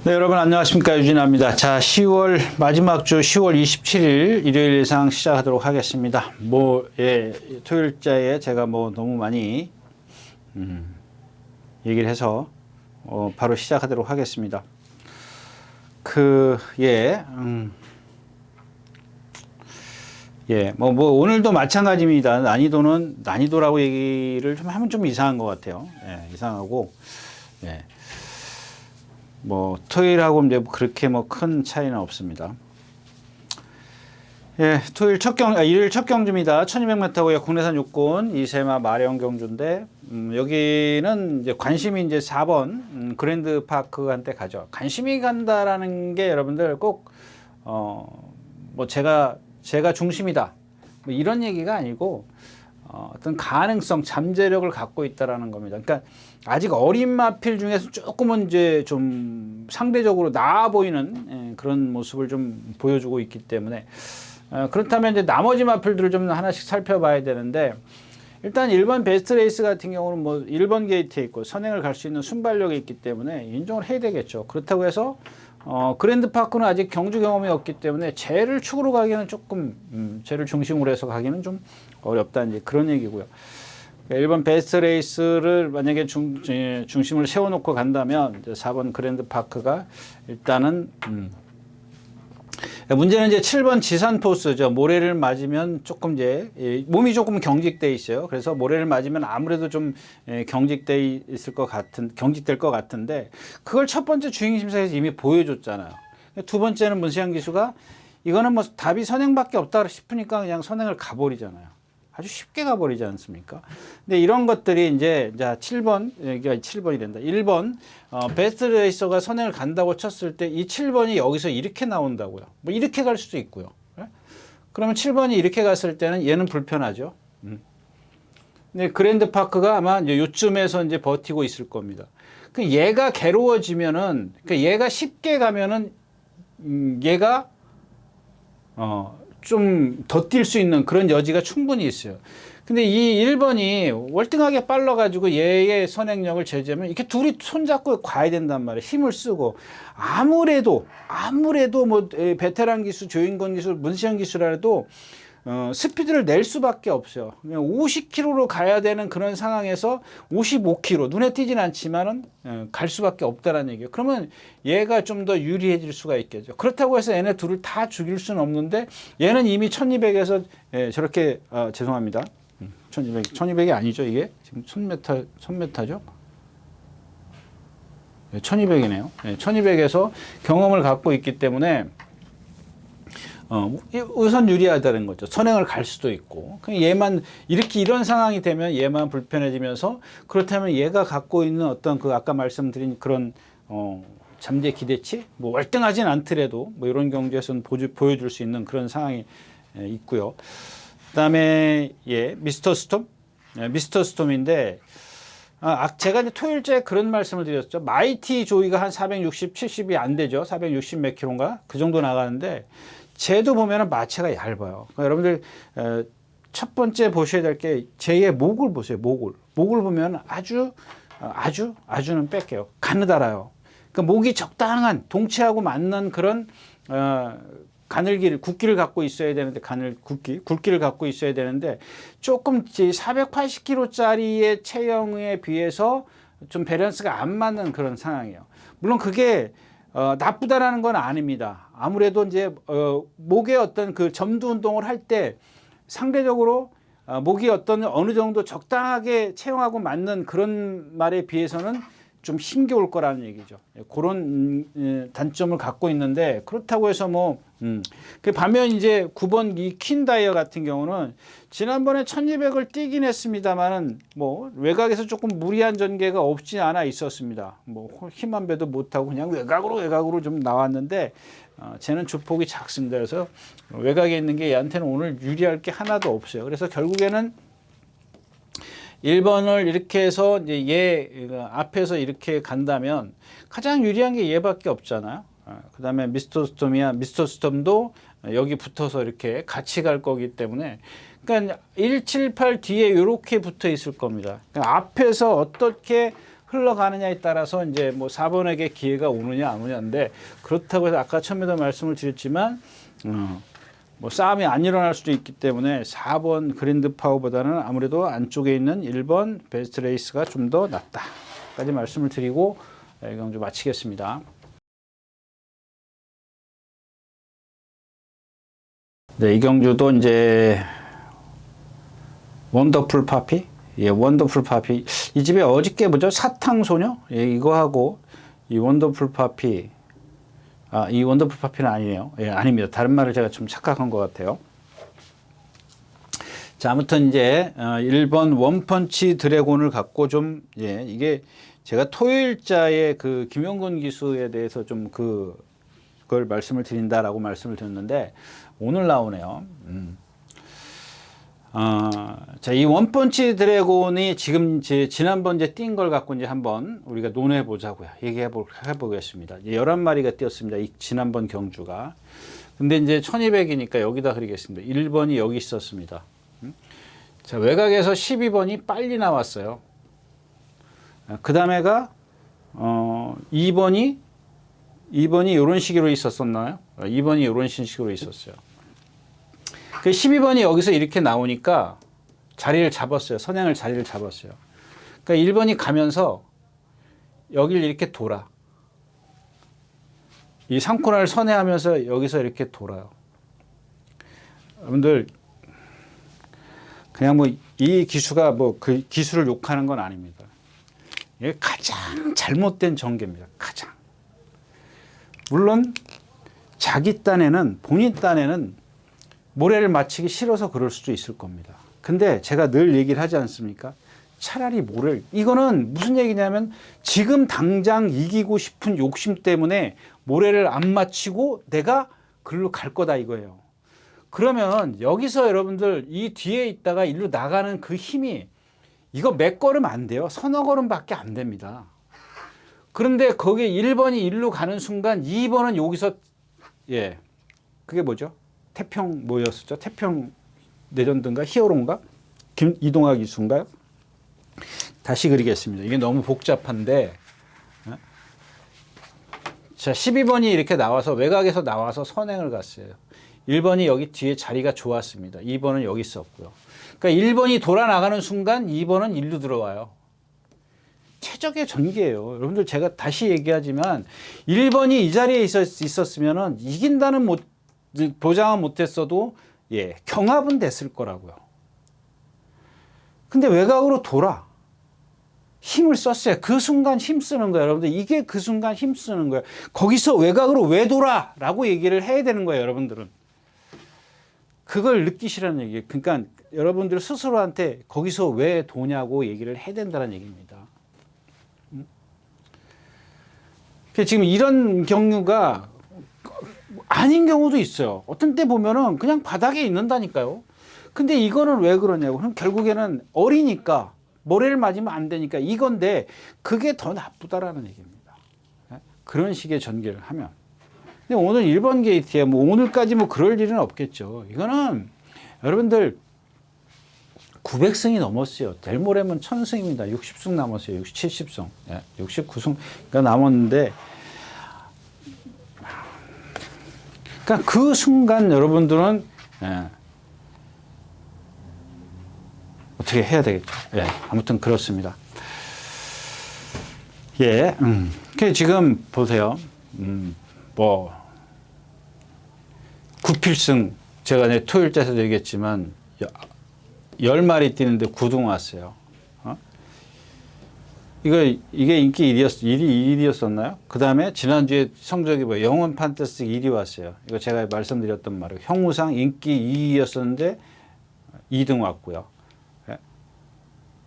네, 여러분 안녕하십니까, 유진아입니다. 자, 10월 마지막 주 10월 27일 일요일 예상 시작하도록 하겠습니다. 토요일자에 제가 너무 많이 얘기를 해서 바로 시작하도록 하겠습니다. 오늘도 마찬가지입니다. 난이도라고 얘기를 좀 하면 좀 이상한 것 같아요. 이상하고, 토요일하고 이제 그렇게 큰 차이는 없습니다. 일요일 첫 경주입니다. 1200m고요. 국내산 육군 이세마 마령 경주인데, 여기는 이제 관심이 이제 4번, 그랜드 파크한테 가죠. 관심이 간다라는 게 여러분들 꼭, 제가 중심이다. 이런 얘기가 아니고, 어떤 가능성, 잠재력을 갖고 있다라는 겁니다. 그러니까 아직 어린 마필 중에서 조금은 이제 좀 상대적으로 나아 보이는 그런 모습을 좀 보여주고 있기 때문에 그렇다면 이제 나머지 마필들을 좀 하나씩 살펴봐야 되는데, 일단 1번 베스트 레이스 같은 경우는 1번 게이트에 있고 선행을 갈 수 있는 순발력이 있기 때문에 인정을 해야 되겠죠. 그렇다고 해서 그랜드 파크는 아직 경주 경험이 없기 때문에 쟤를 축으로 가기는 조금 쟤를 중심으로 해서 가기는 좀 어렵다, 이제 그런 얘기고요. 1번 베스트 레이스를 만약에 중심을 세워놓고 간다면 이제 4번 그랜드 파크가 일단은 문제는 이제 7번 지산 포스죠. 모래를 맞으면 조금 이제 몸이 조금 경직돼 있어요. 그래서 모래를 맞으면 아무래도 좀 경직될 것 같은데, 그걸 첫 번째 주행 심사에서 이미 보여줬잖아요. 두 번째는 문세영 기수가 이거는 답이 선행밖에 없다 싶으니까 그냥 선행을 가버리잖아요. 아주 쉽게 가버리지 않습니까? 근데 이런 것들이 이제 7번, 여기가 7번이 된다. 1번, 베스트 레이서가 선행을 간다고 쳤을 때 이 7번이 여기서 이렇게 나온다고요. 이렇게 갈 수도 있고요. 그러면 7번이 이렇게 갔을 때는 얘는 불편하죠. 근데 그랜드 파크가 아마 이제 요쯤에서 이제 버티고 있을 겁니다. 얘가 괴로워지면은, 얘가 쉽게 가면은, 얘가, 좀 더 뛸 수 있는 그런 여지가 충분히 있어요. 근데 이 1번이 월등하게 빨라가지고 얘의 선행력을 제재하면 이렇게 둘이 손잡고 가야 된단 말이에요. 힘을 쓰고. 아무래도 베테랑 기수, 조인권 기수, 문시영 기수라도 스피드를 낼 수밖에 없어요. 50km로 가야 되는 그런 상황에서 55km, 눈에 띄진 않지만은 갈 수밖에 없다라는 얘기예요. 그러면 얘가 좀 더 유리해질 수가 있겠죠. 그렇다고 해서 얘네 둘을 다 죽일 수는 없는데, 얘는 이미 1200에서 저렇게, 죄송합니다. 1200이 아니죠, 이게? 지금 1000m죠? 1200이네요. 1200에서 경험을 갖고 있기 때문에 우선 유리하다는 거죠. 선행을 갈 수도 있고. 얘만 이런 상황이 되면 얘만 불편해지면서, 그렇다면 얘가 갖고 있는 어떤 아까 말씀드린 그런 잠재 기대치, 월등하진 않더라도 이런 경주에서는 보여줄 수 있는 그런 상황이 있고요. 그다음에 미스터 스톰인데, 제가 이제 토요일째 그런 말씀을 드렸죠. 마이티 조이가 한 460, 70이 안 되죠. 460 몇 킬로인가? 그 정도 나가는데, 쟤도 보면은 마체가 얇아요. 그러니까 여러분들 첫 번째 보셔야 될 게 쟤의 목을 보세요. 목을 보면 아주는 뺄게요. 가느다라요. 그러니까 목이 적당한 동체하고 맞는 그런 굵기를 갖고 있어야 되는데, 굵기를 갖고 있어야 되는데, 조금 480kg짜리의 체형에 비해서 좀 밸런스가 안 맞는 그런 상황이에요. 물론 그게 나쁘다라는 건 아닙니다. 아무래도 이제 목의 어떤 그 점두 운동을 할 때 상대적으로 목이 어느 정도 적당하게 체형하고 맞는 그런 말에 비해서는 좀 힘겨울 거라는 얘기죠. 그런 단점을 갖고 있는데, 그렇다고 해서 그 반면 이제 9번 이 퀸다이어 같은 경우는 지난번에 1200을 뛰긴 했습니다만은 외곽에서 조금 무리한 전개가 없지 않아 있었습니다. 힘한 배도 못하고 그냥 외곽으로 좀 나왔는데, 쟤는 주폭이 작습니다. 그래서 외곽에 있는 게 얘한테는 오늘 유리할 게 하나도 없어요. 그래서 결국에는 1번을 이렇게 해서 이제 얘 앞에서 이렇게 간다면 가장 유리한 게 얘밖에 없잖아요. 그 다음에 미스터 스톰도 여기 붙어서 이렇게 같이 갈 거기 때문에, 그러니까 1, 7, 8 뒤에 이렇게 붙어 있을 겁니다. 그러니까 앞에서 어떻게 흘러가느냐에 따라서 이제 뭐 4번에게 기회가 오느냐 안 오냐인데, 그렇다고 해서 아까 처음에도 말씀을 드렸지만 뭐 싸움이 안 일어날 수도 있기 때문에 4번 그랜드 파워보다는 아무래도 안쪽에 있는 1번 베스트 레이스가 좀 더 낫다까지 말씀을 드리고 이 경주 마치겠습니다. 네, 이 경주도 이제 원더풀 파피, 예, 원더풀 파피. 이 집에 어저께 뭐죠? 사탕소녀? 예, 이거 하고 이 원더풀 파피. 아, 이 원더풀 파피는 아니네요. 예, 아닙니다. 다른 말을 제가 좀 착각한 것 같아요. 자, 아무튼 이제 1번 원펀치 드래곤을 갖고 좀, 예, 이게 제가 토요일자에 그 김용건 기수에 대해서 좀 그걸 말씀을 드린다라고 말씀을 드렸는데 오늘 나오네요. 자, 이 원펀치 드래곤이 지금 지난번 이제 뛴 걸 갖고 이제 한번 우리가 논해 보자고요. 얘기해 보겠습니다. 11마리가 뛰었습니다. 이 지난번 경주가. 근데 이제 1200이니까 여기다 그리겠습니다. 1번이 여기 있었습니다. 자, 외곽에서 12번이 빨리 나왔어요. 그 다음에가 2번이 이런 식으로 있었었나요? 2번이 이런 식으로 있었어요. 그 12번이 여기서 이렇게 나오니까 자리를 잡았어요. 선행을 자리를 잡았어요. 그러니까 1번이 가면서 여기를 이렇게 돌아. 이 3코너를 선회하면서 여기서 이렇게 돌아요. 여러분들 그냥 뭐 이 기수가 뭐 그 기수를 욕하는 건 아닙니다. 이게 가장 잘못된 전개입니다. 가장. 물론 자기 딴에는 본인 딴에는 모래를 맞히기 싫어서 그럴 수도 있을 겁니다. 근데 제가 늘 얘기를 하지 않습니까? 차라리 모래를, 이거는 무슨 얘기냐면 지금 당장 이기고 싶은 욕심 때문에 모래를 안 맞히고 내가 글로 갈 거다 이거예요. 그러면 여기서 여러분들 이 뒤에 있다가 일로 나가는 그 힘이 이거 몇 걸음 안 돼요. 서너 걸음밖에 안 됩니다. 그런데 거기에 1번이 일로 가는 순간 2번은 여기서, 예, 그게 뭐죠? 태평 뭐였었죠? 태평 내전든가 히어로인가? 이동학 기수인가요? 다시 그리겠습니다. 이게 너무 복잡한데, 자, 12번이 이렇게 나와서 외곽에서 나와서 선행을 갔어요. 1번이 여기 뒤에 자리가 좋았습니다. 2번은 여기 있었고요. 그러니까 1번이 돌아 나가는 순간 2번은 일로 들어와요. 최적의 전개예요. 여러분들 제가 다시 얘기하지만 1번이 이 자리에 있었으면은 이긴다는 보장은 못했어도, 예, 경합은 됐을 거라고요. 근데 외곽으로 돌아. 힘을 썼어요. 그 순간 힘 쓰는 거예요. 여러분들 이게 그 순간 힘 쓰는 거예요. 거기서 외곽으로 왜 돌아? 라고 얘기를 해야 되는 거예요. 여러분들은. 그걸 느끼시라는 얘기예요. 그러니까 여러분들 스스로한테 거기서 왜 도냐고 얘기를 해야 된다는 얘기입니다. 지금 이런 경우가 아닌 경우도 있어요. 어떤 때 보면은 그냥 바닥에 있는다니까요. 근데 이거는 왜 그러냐고. 그럼 결국에는 어리니까 모래를 맞으면 안 되니까 이건데 그게 더 나쁘다라는 얘기입니다. 그런 식의 전개를 하면. 근데 오늘 1번 게이트에 뭐 오늘까지 뭐 그럴 일은 없겠죠. 이거는 여러분들 900승이 넘었어요. 델모레면 1000승입니다. 60승 남았어요. 60, 70승. 예, 69승가 남았는데, 그러니까 그 순간 여러분들은, 예, 어떻게 해야 되겠죠. 예, 아무튼 그렇습니다. 예, 지금 보세요. 뭐 9필승 제가 내 토요일자에서도 얘기했지만 10마리 뛰는데 9등 왔어요. 이게 인기 1위였었나요? 그 다음에 지난주에 성적이 뭐예요? 영원 판타스틱 1위 왔어요. 이거 제가 말씀드렸던 말이에요. 형무상 인기 2위였었는데 2등 왔고요.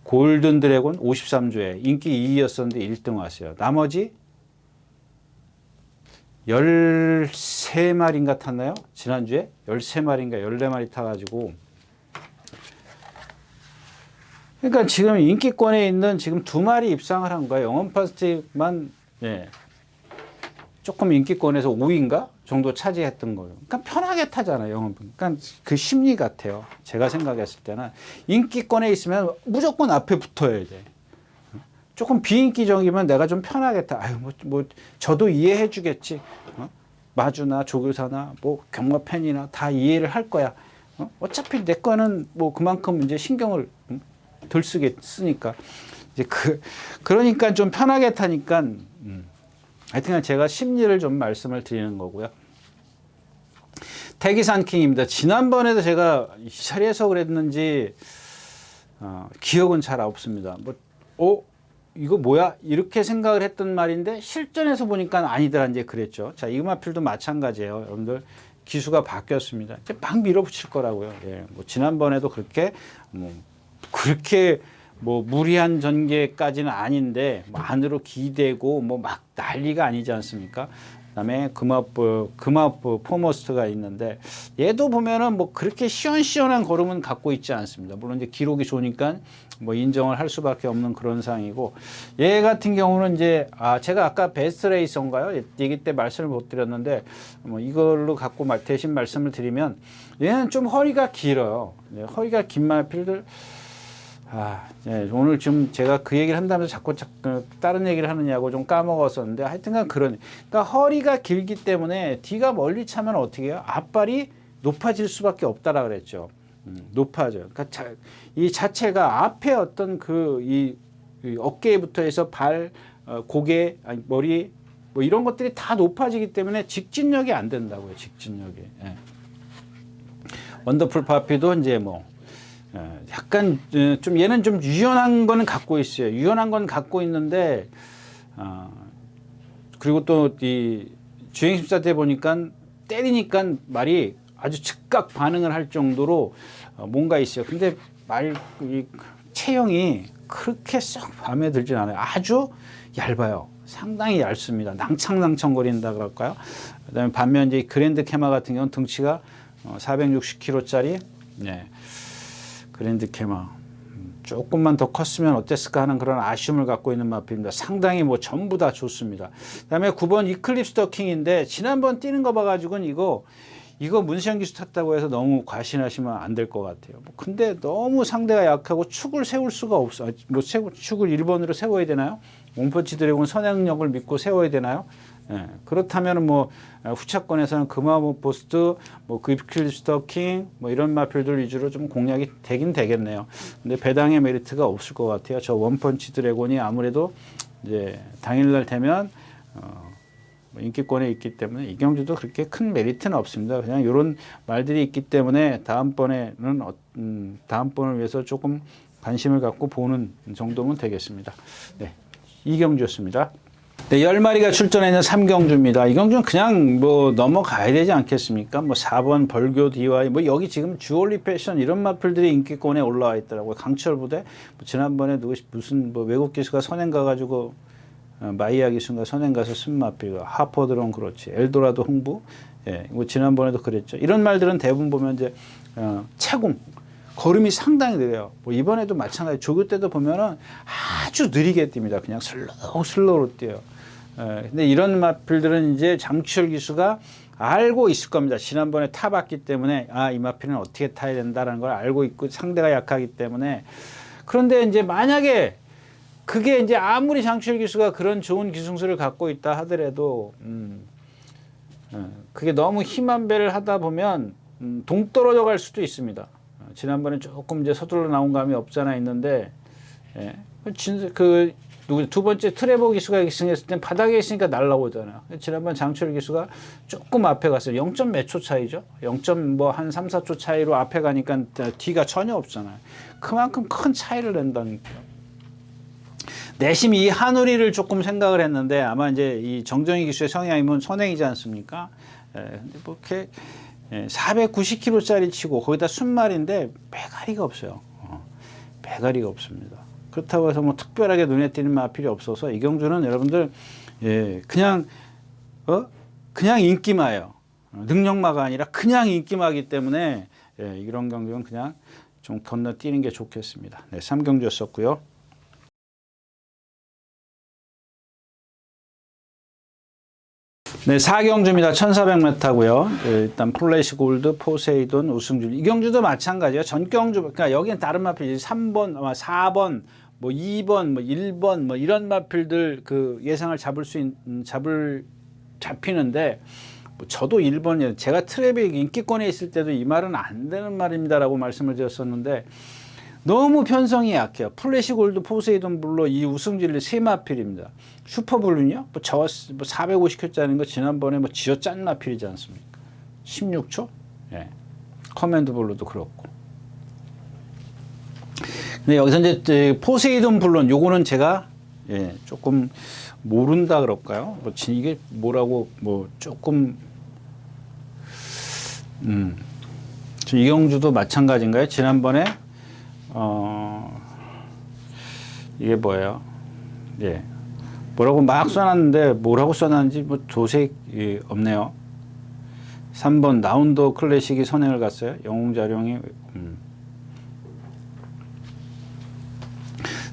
골든 드래곤 53주에 인기 2위였었는데 1등 왔어요. 나머지 13마리인가 탔나요? 지난주에 13마리인가 14마리 타가지고. 그러니까 지금 인기권에 있는 지금 2마리 입상을 한 거예요. 영원 판타스틱만, 예, 조금 인기권에서 5위인가 정도 차지했던 거예요. 그러니까 편하게 타잖아요. 영원. 그러니까 그 심리 같아요. 제가 생각했을 때는 인기권에 있으면 무조건 앞에 붙어야 돼. 조금 비인기적이면 내가 좀 편하겠다. 아유, 뭐 저도 이해해 주겠지. 마주나 조교사나 뭐 경마 팬이나 다 이해를 할 거야. 어차피 내 거는 뭐 그만큼 이제 신경을 덜 쓰니까. 이제 그러니까 좀 편하게 타니까, 하여튼 제가 심리를 좀 말씀을 드리는 거고요. 태기산킹입니다. 지난번에도 제가 이 자리에서 그랬는지, 기억은 잘 없습니다. 이거 뭐야? 이렇게 생각을 했던 말인데, 실전에서 보니까 아니더라, 이제 그랬죠. 자, 이마필도 마찬가지예요. 여러분들, 기수가 바뀌었습니다. 이제 막 밀어붙일 거라고요. 예, 뭐, 지난번에도 그렇게 무리한 전개까지는 아닌데, 뭐 안으로 기대고, 막 난리가 아니지 않습니까? 그다음에 금화프 포머스트가 있는데, 얘도 보면은 그렇게 시원시원한 걸음은 갖고 있지 않습니다. 물론 이제 기록이 좋으니까 인정을 할 수밖에 없는 그런 상황이고, 얘 같은 경우는 이제 제가 아까 베스트 레이서인가요? 얘기 때 말씀을 못 드렸는데, 이걸로 갖고 대신 말씀을 드리면, 얘는 좀 허리가 길어요. 허리가 긴 마필들. 예, 오늘 지금 제가 그 얘기를 한다면서 자꾸 다른 얘기를 하느냐고 좀 까먹었었는데, 하여튼간 그러니까 허리가 길기 때문에 뒤가 멀리 차면 어떻게 해요? 앞발이 높아질 수밖에 없다라 그랬죠. 높아져요. 그러니까 이 자체가 앞에 어떤 이 어깨부터 해서 발, 고개, 머리 이런 것들이 다 높아지기 때문에 직진력이 안 된다고요. 직진력이. 예. 원더풀 파피도 이제 약간 좀 얘는 좀 유연한 거는 갖고 있어요. 유연한 건 갖고 있는데, 그리고 또 이 주행심사 때 보니까 때리니까 말이 아주 즉각 반응을 할 정도로 뭔가 있어요. 근데 이 체형이 그렇게 썩 마음에 들진 않아요. 아주 얇아요. 상당히 얇습니다. 낭창낭창거린다 그럴까요? 그다음에 반면 이제 그랜드 캐마 같은 경우는 등치가 460kg짜리, 네. 그랜드 캐마 조금만 더 컸으면 어땠을까 하는 그런 아쉬움을 갖고 있는 마필입니다. 상당히 전부 다 좋습니다. 그 다음에 9번 이클립스 더 킹인데, 지난번 뛰는 거 봐가지고는 이거 문시영 기수 탔다고 해서 너무 과신하시면 안 될 것 같아요. 근데 너무 상대가 약하고 축을 세울 수가 없어. 축을 1번으로 세워야 되나요? 원펀치 드래곤 선행력을 믿고 세워야 되나요? 예, 그렇다면 후차권에서는 금화포스트, 이클립스 더 킹, 이런 마필들 위주로 좀 공략이 되긴 되겠네요. 근데 배당의 메리트가 없을 것 같아요. 저 원펀치 드래곤이 아무래도 이제 당일날 되면 인기권에 있기 때문에 이 경주도 그렇게 큰 메리트는 없습니다. 그냥 이런 말들이 있기 때문에 다음번을 위해서 조금 관심을 갖고 보는 정도면 되겠습니다. 네, 이 경주였습니다. 네, 10마리가 출전해 있는 3경주입니다. 이 경주는 그냥 넘어가야 되지 않겠습니까? 4번 벌교 DY, 여기 지금 주얼리 패션 이런 마필들이 인기권에 올라와 있더라고요. 강철 부대, 지난번에 무슨 외국 기수가 선행 가가지고 마이야 기수가 선행 가서 쓴 마필, 하퍼드론 그렇지, 엘도라도 홍부, 예, 지난번에도 그랬죠. 이런 말들은 대부분 보면 이제 채공, 걸음이 상당히 느려요. 이번에도 마찬가지. 조교 때도 보면은 아주 느리게 뜁니다. 그냥 슬로우로 뛰어요. 근데 이런 마필들은 이제 장추열 기수가 알고 있을 겁니다. 지난번에 타봤기 때문에 이 마필은 어떻게 타야 된다는 걸 알고 있고, 상대가 약하기 때문에. 그런데 이제 만약에 그게 이제 아무리 장추열 기수가 그런 좋은 기승수를 갖고 있다 하더라도 그게 너무 힘한 배를 하다 보면 동떨어져 갈 수도 있습니다. 지난번에 조금 이제 서둘러 나온 감이 없잖아 있는데, 예. 두 번째 트레버 기수가 기승했을 땐 바닥에 있으니까 날라오잖아요. 지난번 장철 기수가 조금 앞에 갔어요. 0. 몇 초 차이죠? 0. 한 3, 4초 차이로 앞에 가니까 뒤가 전혀 없잖아요. 그만큼 큰 차이를 낸다니까요. 내심 이 한우리를 조금 생각을 했는데, 아마 이제 이 정정희 기수의 성향이면 선행이지 않습니까? 근데 이렇게 490kg짜리 치고 거기다 순말인데 배가리가 없어요. 배가리가 없습니다. 그렇다고 해서 특별하게 눈에 띄는 마필이 없어서 이 경주는 여러분들 그냥 인기마예요. 능력마가 아니라 그냥 인기마기 때문에 이런 경주는 그냥 좀 건너뛰는 게 좋겠습니다. 네, 3경주였었고요. 네, 4경주입니다. 1400m고요. 일단 플래시 골드, 포세이돈, 우승주. 이 경주도 마찬가지예요. 전 경주, 그러니까 여기는 다른 마필 3번, 4번, 뭐 2번, 뭐 1번, 뭐 이런 마필들 그 예상을 잡히는데 뭐 저도 1번이에요. 제가 트랩이 인기권에 있을 때도 이 말은 안 되는 말입니다라고 말씀을 드렸었는데 너무 편성이 약해요. 플래시 골드, 포세이돈 블루 이 우승진리 세 마필입니다. 슈퍼블루는요? 뭐 450회짜리인 거 지난번에 뭐 지어 짠 마필이지 않습니까? 16초? 예. 커맨드 블루도 그렇고. 근데 여기서 이제 포세이돈 블루 요거는 제가 예, 조금 모른다 그럴까요? 뭐 이게 뭐라고 뭐 조금 이경주도 마찬가지인가요? 지난번에 이게 뭐예요? 예. 뭐라고 막 써놨는데 뭐라고 써놨는지 뭐 도색이 없네요. 3번 라운더 클래식이 선행을 갔어요. 영웅자룡이.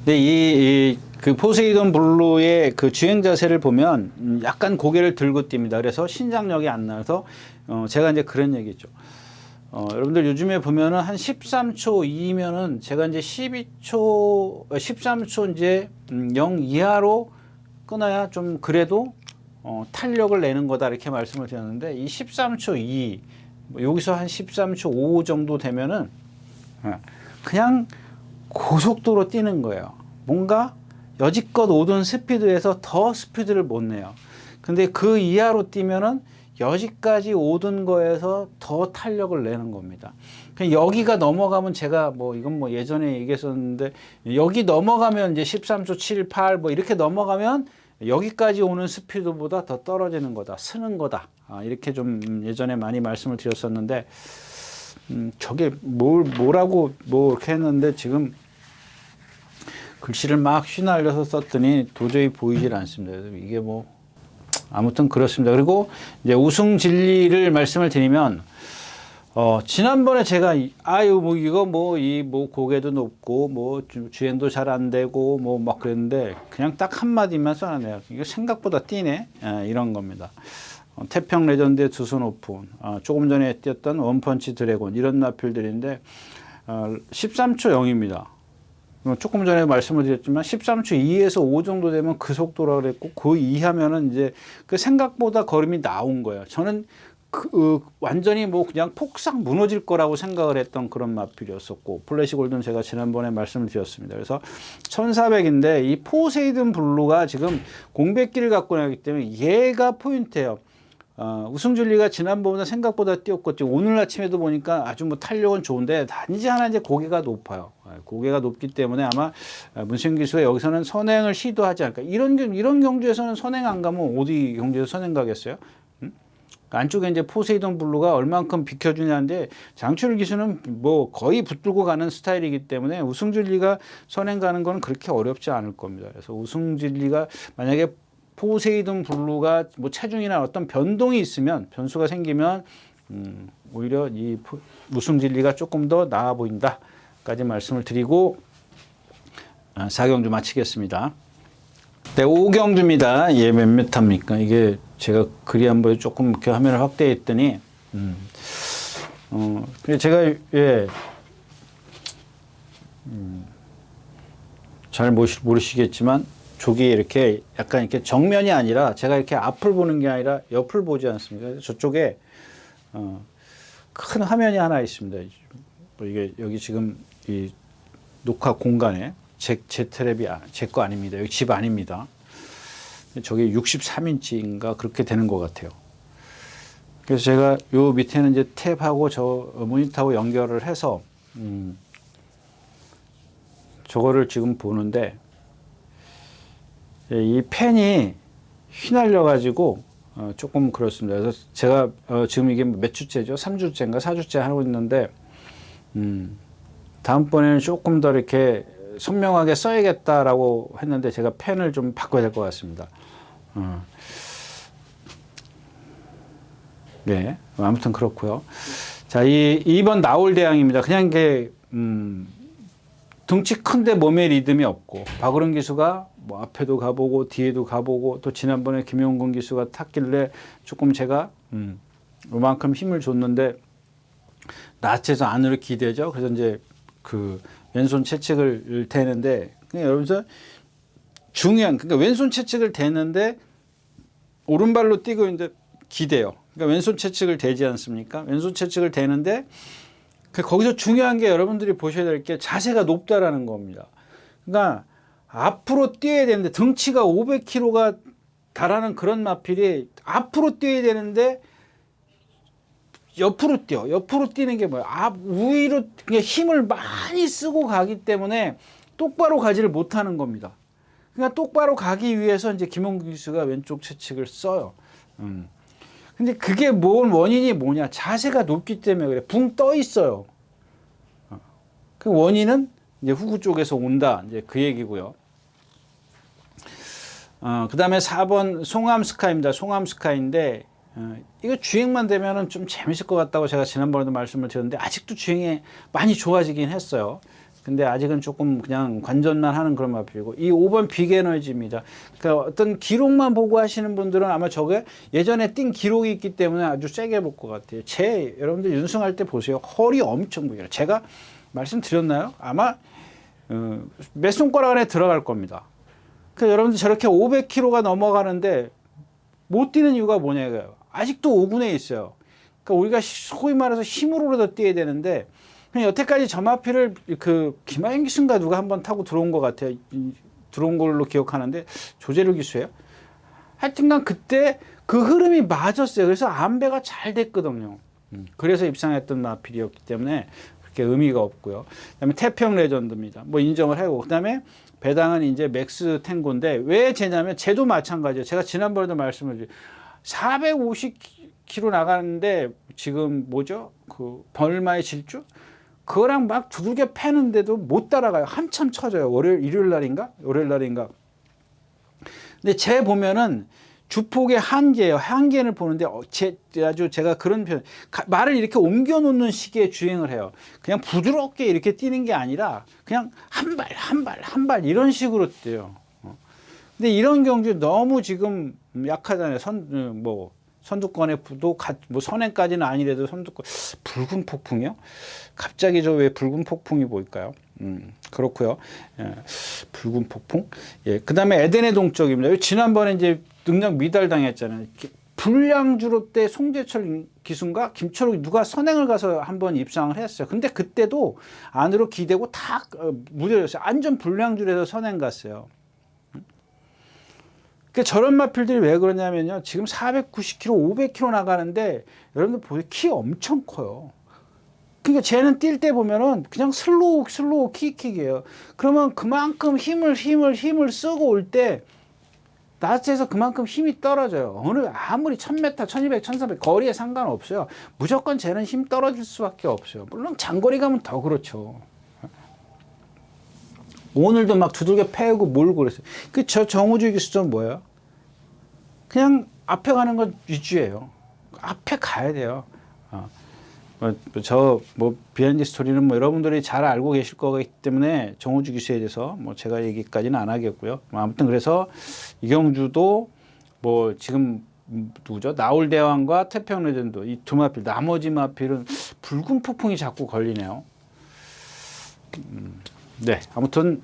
근데 그 포세이돈 블루의 그 주행 자세를 보면 약간 고개를 들고 뜁니다. 그래서 신장력이 안 나서 제가 이제 그런 얘기죠. 여러분들 요즘에 보면은 한 13초 이면은 제가 이제 13초 이제 0 이하로 끊어야 좀 그래도 탄력을 내는 거다 이렇게 말씀을 드렸는데 이 13초 2 여기서 한 13초 5 정도 되면은 그냥 고속도로 뛰는 거예요. 뭔가 여지껏 오던 스피드에서 더 스피드를 못 내요. 근데 그 이하로 뛰면은 여기까지 오던 거에서 더 탄력을 내는 겁니다. 그냥 여기가 넘어가면 제가 뭐 이건 뭐 예전에 얘기했었는데 여기 넘어가면 이제 13초 7, 8 뭐 이렇게 넘어가면 여기까지 오는 스피드보다 더 떨어지는 거다, 쓰는 거다. 이렇게 좀 예전에 많이 말씀을 드렸었는데 저게 뭐라고 뭐 이렇게 했는데 지금 글씨를 막 휘날려서 썼더니 도저히 보이질 않습니다. 이게 뭐 아무튼 그렇습니다. 그리고 이제 우승 진리를 말씀을 드리면 지난번에 제가 뭐 이거 뭐 고개도 높고 뭐 주행도 잘 안 되고 뭐 막 그랬는데 그냥 딱 한마디만 써놨네요. 이거 생각보다 뛰네. 이런 겁니다. 태평 레전드의 두 손 오픈, 조금 전에 뛰었던 원펀치 드래곤 이런 마필들인데 13초 0입니다. 조금 전에 말씀을 드렸지만 13초 2에서 5 정도 되면 그 속도라 그랬고 그 이하면은 이제 그 생각보다 걸음이 나온 거예요. 저는 완전히 뭐 그냥 폭삭 무너질 거라고 생각을 했던 그런 마필이었었고 플래시 골드는 제가 지난번에 말씀을 드렸습니다. 그래서 1400인데 이 포세이돈 블루가 지금 공백기를 갖고 나기 때문에 얘가 포인트예요. 우승진리가 지난번보다 생각보다 뛰었고 오늘 아침에도 보니까 아주 뭐 탄력은 좋은데 단지 하나 이제 고개가 높아요. 고개가 높기 때문에 아마 문세윤 기수가 여기서는 선행을 시도하지 않을까. 이런 경주에서는 선행 안 가면 어디 경주에서 선행 가겠어요? 안쪽에 이제 포세이돈 블루가 얼만큼 비켜주냐인데 장철 기수는 뭐 거의 붙들고 가는 스타일이기 때문에 우승진리가 선행 가는 거는 그렇게 어렵지 않을 겁니다. 그래서 우승진리가 만약에 포세이돈 블루가 뭐 체중이나 어떤 변동이 있으면 변수가 생기면 오히려 이 우승진리가 조금 더 나아 보인다까지 말씀을 드리고 4경주 마치겠습니다. 네, 5경주입니다. 예, 몇 미터입니까? 이게 제가 글이 한 번에 조금 이렇게 화면을 확대했더니 제가 잘 모르시겠지만 저기 이렇게 약간 이렇게 정면이 아니라 제가 이렇게 앞을 보는 게 아니라 옆을 보지 않습니까? 저쪽에 큰 화면이 하나 있습니다. 이게 여기 지금 이 녹화 공간에 제 테레비 제 거 아닙니다. 여기 집 아닙니다. 저게 63인치인가 그렇게 되는 것 같아요. 그래서 제가 요 밑에는 이제 탭하고 저 모니터하고 연결을 해서 저거를 지금 보는데 이 펜이 휘날려 가지고 조금 그렇습니다. 그래서 제가 지금 이게 몇 주째죠? 3주째인가 4주째 하고 있는데 다음번에는 조금 더 이렇게 선명하게 써야겠다라고 했는데 제가 펜을 좀 바꿔야 될 것 같습니다. 네, 아무튼 그렇고요. 자, 2번 나올대왕입니다. 그냥 이게 등치 큰데 몸에 리듬이 없고 박으름 기수가 뭐 앞에도 가보고 뒤에도 가보고 또 지난번에 김용근 기수가 탔길래 조금 제가 요만큼 힘을 줬는데 낯에서 안으로 기대죠. 그래서 이제 그 왼손 채찍을 대는데 그러니까 여러분들 중요한, 그러니까 왼손 채찍을 대는데 오른발로 뛰고 있는데 기대요. 그러니까 왼손 채찍을 대지 않습니까? 왼손 채찍을 대는데 거기서 중요한 게 여러분들이 보셔야 될 게 자세가 높다라는 겁니다. 그러니까 앞으로 뛰어야 되는데 덩치가 500kg가 달하는 그런 마필이 앞으로 뛰어야 되는데 옆으로 뛰어. 옆으로 뛰는 게 뭐야? 우위로 그냥 힘을 많이 쓰고 가기 때문에 똑바로 가지를 못하는 겁니다. 그러니까 똑바로 가기 위해서 이제 김홍규 기수가 왼쪽 채찍을 써요. 근데 그게 원인이 뭐냐? 자세가 높기 때문에 그래. 붕 떠 있어요. 그 원인은 이제 후구 쪽에서 온다. 이제 그 얘기고요. 그 다음에 4번 송암스카입니다. 송암스카인데, 이거 주행만 되면은 좀 재밌을 것 같다고 제가 지난번에도 말씀을 드렸는데, 아직도 주행이 많이 좋아지긴 했어요. 근데 아직은 조금 그냥 관전만 하는 그런 마필이고, 이 5번 빅에너지입니다. 그러니까 어떤 기록만 보고 하시는 분들은 아마 저게 예전에 뛴 기록이 있기 때문에 아주 세게 볼 것 같아요. 여러분들 윤승할 때 보세요. 허리 엄청 무게요. 제가 말씀드렸나요? 아마 몇 손가락 안에 들어갈 겁니다. 그러니까 여러분들 저렇게 500kg가 넘어가는데 못 뛰는 이유가 뭐냐고요. 아직도 5군에 있어요. 그러니까 우리가 소위 말해서 힘으로라도 뛰어야 되는데, 그냥 여태까지 저마필을 김하영 기수인가 누가 한번 타고 들어온 것 같아요. 들어온 걸로 기억하는데, 조재료 기수예요. 하여튼간 그때 그 흐름이 맞았어요. 그래서 안배가 잘 됐거든요. 그래서 입상했던 마필이었기 때문에 그렇게 의미가 없고요. 그다음에 태평 레전드입니다. 뭐 인정을 하고, 그다음에 배당은 이제 맥스 탱고인데, 왜 쟤냐면 쟤도 마찬가지예요. 제가 지난번에도 말씀을 드렸죠. 450km 나가는데 지금 뭐죠? 그 벌마의 질주? 그거랑 막 두들겨 패는데도 못 따라가요. 한참 쳐져요. 일요일 날인가? 근데 쟤 보면은 주폭의 한계예요. 한계를 보는데 제가 그런 말을 이렇게 옮겨 놓는 식의 주행을 해요. 그냥 부드럽게 이렇게 뛰는 게 아니라 그냥 한 발 이런 식으로 뛰어요. 근데 이런 경주 너무 지금 약하잖아요. 선두권에 뭐 선행까지는 아니래도 선두권 붉은 폭풍이요? 갑자기 저 왜 붉은 폭풍이 보일까요? 그렇고요. 예, 붉은 폭풍. 예, 그다음에 에덴의 동쪽입니다. 지난번에 이제 능력 미달당했잖아요. 불량주로 때 송재철 기수인가 김철욱 누가 선행을 가서 한번 입상을 했어요. 근데 그때도 안으로 기대고 탁 무뎌졌어요. 안전 불량주에서 선행 갔어요. 그러니까 저런 마필들이 왜 그러냐면요. 지금 490km, 500km 나가는데 여러분들 보세요. 키 엄청 커요. 그러니까 쟤는 뛸 때 보면은 그냥 슬로우 킥이에요. 그러면 그만큼 힘을 쓰고 올 때 나스에서 그만큼 힘이 떨어져요. 아무리 1000m, 1200, 1300 거리에 상관없어요. 무조건 쟤는 힘 떨어질 수밖에 없어요. 물론 장거리 가면 더 그렇죠. 오늘도 막 두들겨 패고 몰고 그랬어요. 저 정우주 기수는 뭐예요? 그냥 앞에 가는 건 위주예요. 앞에 가야 돼요. 비하인드 스토리는 여러분들이 잘 알고 계실 거기 때문에 정우주 기수에 대해서 제가 얘기까지는 안 하겠고요. 아무튼 그래서 이경주도 지금 누구죠? 나올대왕과 태평 레전드 이 두 마필, 나머지 마필은 붉은 폭풍이 자꾸 걸리네요. 네, 아무튼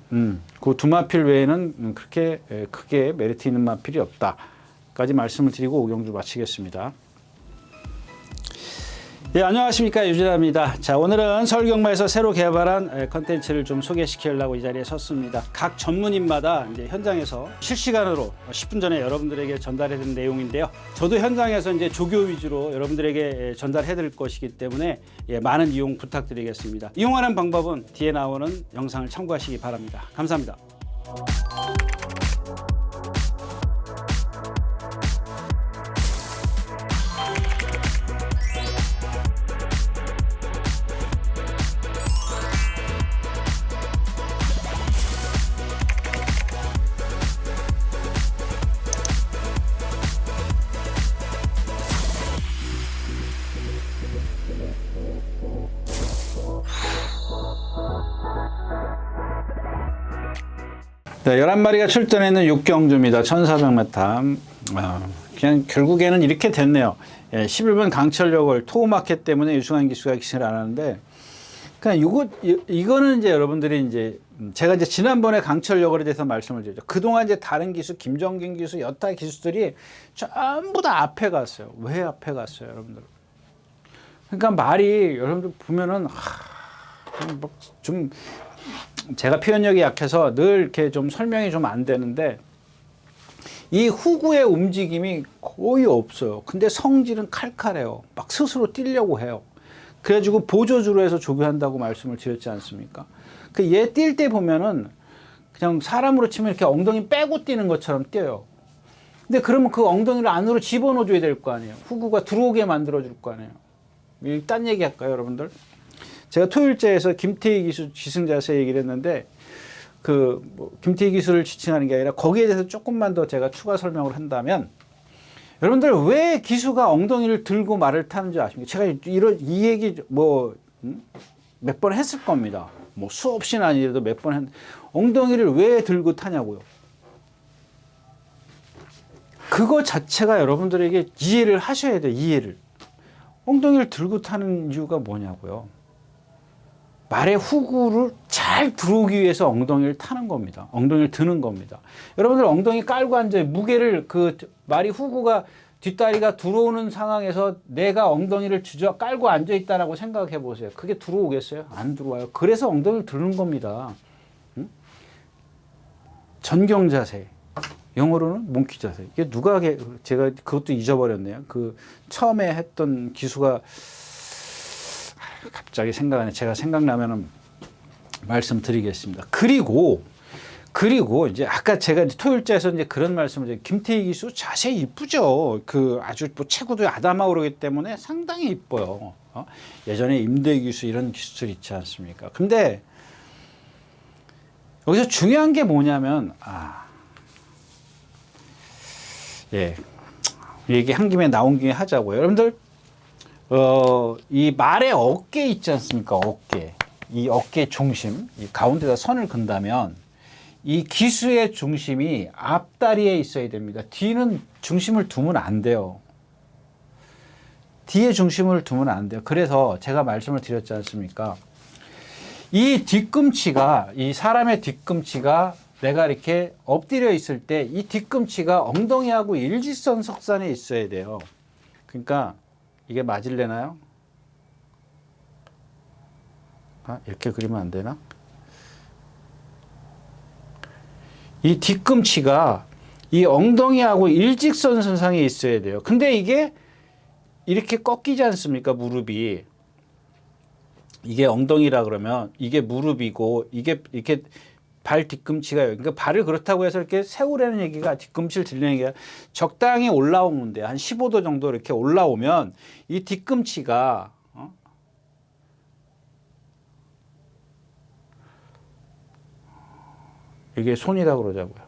그 두 마필 외에는 그렇게 크게 메리트 있는 마필이 없다까지 말씀을 드리고 오경주 마치겠습니다. 예, 안녕하십니까, 유진아입니다. 자, 오늘은 서울경마에서 새로 개발한 컨텐츠를 좀 소개시키려고 이 자리에 섰습니다. 각 전문인마다 이제 현장에서 실시간으로 10분 전에 여러분들에게 전달해드린 내용인데요. 저도 현장에서 이제 조교 위주로 여러분들에게 전달해드릴 것이기 때문에 많은 이용 부탁드리겠습니다. 이용하는 방법은 뒤에 나오는 영상을 참고하시기 바랍니다. 감사합니다. 네, 11마리가 출전했는 6경주입니다. 1400m. 그냥 결국에는 이렇게 됐네요. 11번 강철역을 토우마켓 때문에 유승환 기수가 기승을 안 하는데, 그냥 이거는 이제 여러분들이 이제 제가 이제 지난번에 강철 여걸에 대해서 말씀을 드렸죠. 그동안 이제 다른 기수, 김정균 기수, 여타 기수들이 전부 다 앞에 갔어요. 왜 앞에 갔어요, 여러분들? 그러니까 말이 여러분들 보면은 좀 제가 표현력이 약해서 늘 이렇게 좀 설명이 좀 안 되는데 이 후구의 움직임이 거의 없어요. 근데 성질은 칼칼해요. 막 스스로 뛰려고 해요. 그래가지고 보조주로 해서 조교한다고 말씀을 드렸지 않습니까? 그 얘 뛸 때 보면은 그냥 사람으로 치면 이렇게 엉덩이 빼고 뛰는 것처럼 뛰어요. 근데 그러면 그 엉덩이를 안으로 집어넣어줘야 될 거 아니에요. 후구가 들어오게 만들어줄 거 아니에요. 딴 얘기 할까요, 여러분들? 제가 토요일째에서 김태희 기수 지승자세 얘기를 했는데 김태희 기수를 지칭하는 게 아니라 거기에 대해서 조금만 더 제가 추가 설명을 한다면 여러분들 왜 기수가 엉덩이를 들고 말을 타는지 아십니까? 제가 이 얘기 몇 번 했을 겁니다. 뭐 수없이는 아니라도 몇 번 했는데 엉덩이를 왜 들고 타냐고요. 그거 자체가 여러분들에게 이해를 하셔야 돼요. 이해를. 엉덩이를 들고 타는 이유가 뭐냐고요. 말의 후구를 잘 들어오기 위해서 엉덩이를 타는 겁니다. 엉덩이를 드는 겁니다. 여러분들 엉덩이 깔고 앉아요. 무게를 말이 후구가 뒷다리가 들어오는 상황에서 내가 엉덩이를 깔고 앉아있다라고 생각해 보세요. 그게 들어오겠어요? 안 들어와요. 그래서 엉덩이를 드는 겁니다. 응? 전경자세. 영어로는 몽키 자세. 이게 제가 그것도 잊어버렸네요. 처음에 했던 기수가 갑자기 생각나네. 제가 생각나면은 말씀드리겠습니다. 그리고 이제 아까 제가 이제 토요일째에서 이제 그런 말씀을 드린 김태희 기수 자세 이쁘죠. 아주 뭐 체구도 아담하고 때문에 상당히 이뻐요. 예전에 임대 기수 이런 기수들 있지 않습니까? 근데 여기서 중요한 게 뭐냐면 얘기 한 김에 나온 김에 하자고요. 여러분들 이 말의 어깨 있지 않습니까? 어깨. 이 어깨 중심, 이 가운데다 선을 그은다면 이 기수의 중심이 앞다리에 있어야 됩니다. 뒤는 중심을 두면 안 돼요. 뒤에 중심을 두면 안 돼요. 그래서 제가 말씀을 드렸지 않습니까? 이 사람의 뒤꿈치가 내가 이렇게 엎드려 있을 때 이 뒤꿈치가 엉덩이하고 일직선 석선에 있어야 돼요. 그러니까 이게 맞을래나요? 이렇게 그리면 안 되나? 이 뒤꿈치가 이 엉덩이하고 일직선 선상에 있어야 돼요. 근데 이게 이렇게 꺾이지 않습니까? 무릎이. 이게 엉덩이라 그러면 이게 무릎이고 이게 이렇게 발 뒤꿈치가 그러니까 발을 그렇다고 해서 이렇게 세우라는 얘기가 뒤꿈치를 들리는 얘기가 적당히 올라오면 돼요. 한 15도 정도 이렇게 올라오면 이 뒤꿈치가 이게 손이라고 그러자고요.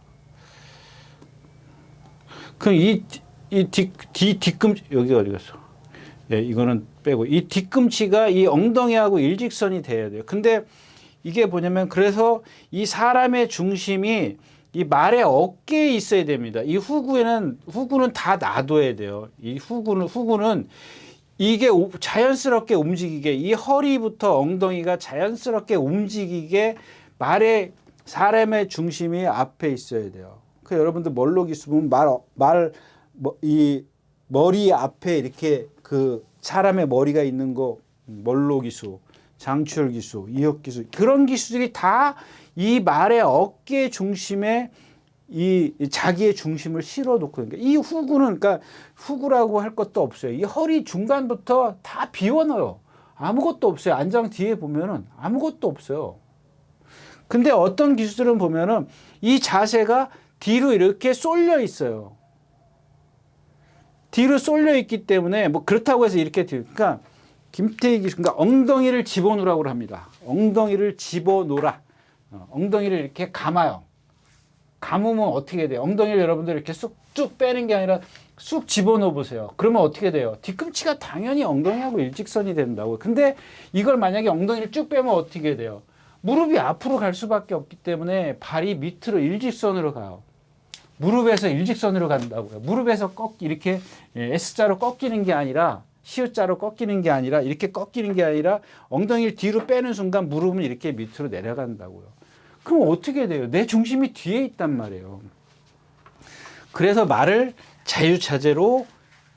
그럼 이 뒤꿈치 여기가 어디 갔어? 이거는 빼고 이 뒤꿈치가 이 엉덩이하고 일직선이 돼야 돼요. 근데 이게 뭐냐면 그래서 이 사람의 중심이 이 말의 어깨에 있어야 됩니다. 이 후구는 다 놔둬야 돼요. 이 후구는 이게 자연스럽게 움직이게 이 허리부터 엉덩이가 자연스럽게 움직이게 사람의 중심이 앞에 있어야 돼요. 그 여러분들 멀로기수 보면 이 머리 앞에 이렇게 사람의 머리가 있는 거 멀로기수, 장추열기수, 이혁기수 그런 기수들이 다 이 말의 어깨 중심에 이 자기의 중심을 실어놓고 이 후구는 그러니까 후구라고 할 것도 없어요. 이 허리 중간부터 다 비워넣어요. 아무것도 없어요. 안장 뒤에 보면은 아무것도 없어요. 근데 어떤 기수들은 보면은 이 자세가 뒤로 이렇게 쏠려 있어요. 뒤로 쏠려 있기 때문에 뭐 그렇다고 해서 이렇게 그러니까 김태희 기수 그러니까 엉덩이를 집어넣으라고 합니다. 엉덩이를 집어넣으라. 엉덩이를 이렇게 감아요. 감으면 어떻게 돼요? 엉덩이를 여러분들 이렇게 쑥쭉 빼는 게 아니라 쑥 집어넣어 보세요. 그러면 어떻게 돼요? 뒤꿈치가 당연히 엉덩이하고 일직선이 된다고. 근데 이걸 만약에 엉덩이를 쭉 빼면 어떻게 돼요? 무릎이 앞으로 갈 수밖에 없기 때문에 발이 밑으로 일직선으로 가요. 무릎에서 일직선으로 간다고요. 무릎에서 이렇게 S자로 꺾이는 게 아니라 C자로 꺾이는 게 아니라 이렇게 꺾이는 게 아니라 엉덩이를 뒤로 빼는 순간 무릎은 이렇게 밑으로 내려간다고요. 그럼 어떻게 돼요? 내 중심이 뒤에 있단 말이에요. 그래서 말을 자유자재로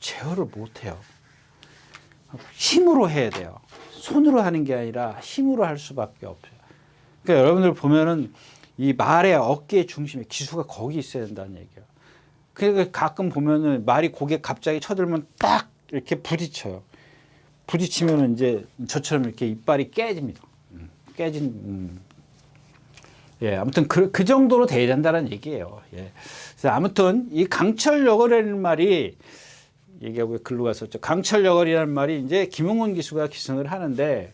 제어를 못해요. 힘으로 해야 돼요. 손으로 하는 게 아니라 힘으로 할 수밖에 없어요. 그러니까 여러분들 보면은 이 말의 어깨의 중심에 기수가 거기 있어야 된다는 얘기예요. 그러니까 가끔 보면은 말이 고개 갑자기 쳐들면 딱 이렇게 부딪혀요. 부딪히면은 이제 저처럼 이렇게 이빨이 깨집니다. 예, 아무튼 그 정도로 돼야 된다는 얘기예요. 예. 그래서 아무튼 이 강철여걸이라는 말이 얘기하고 글로 갔었죠. 강철여걸이라는 말이 이제 김용원 기수가 기승을 하는데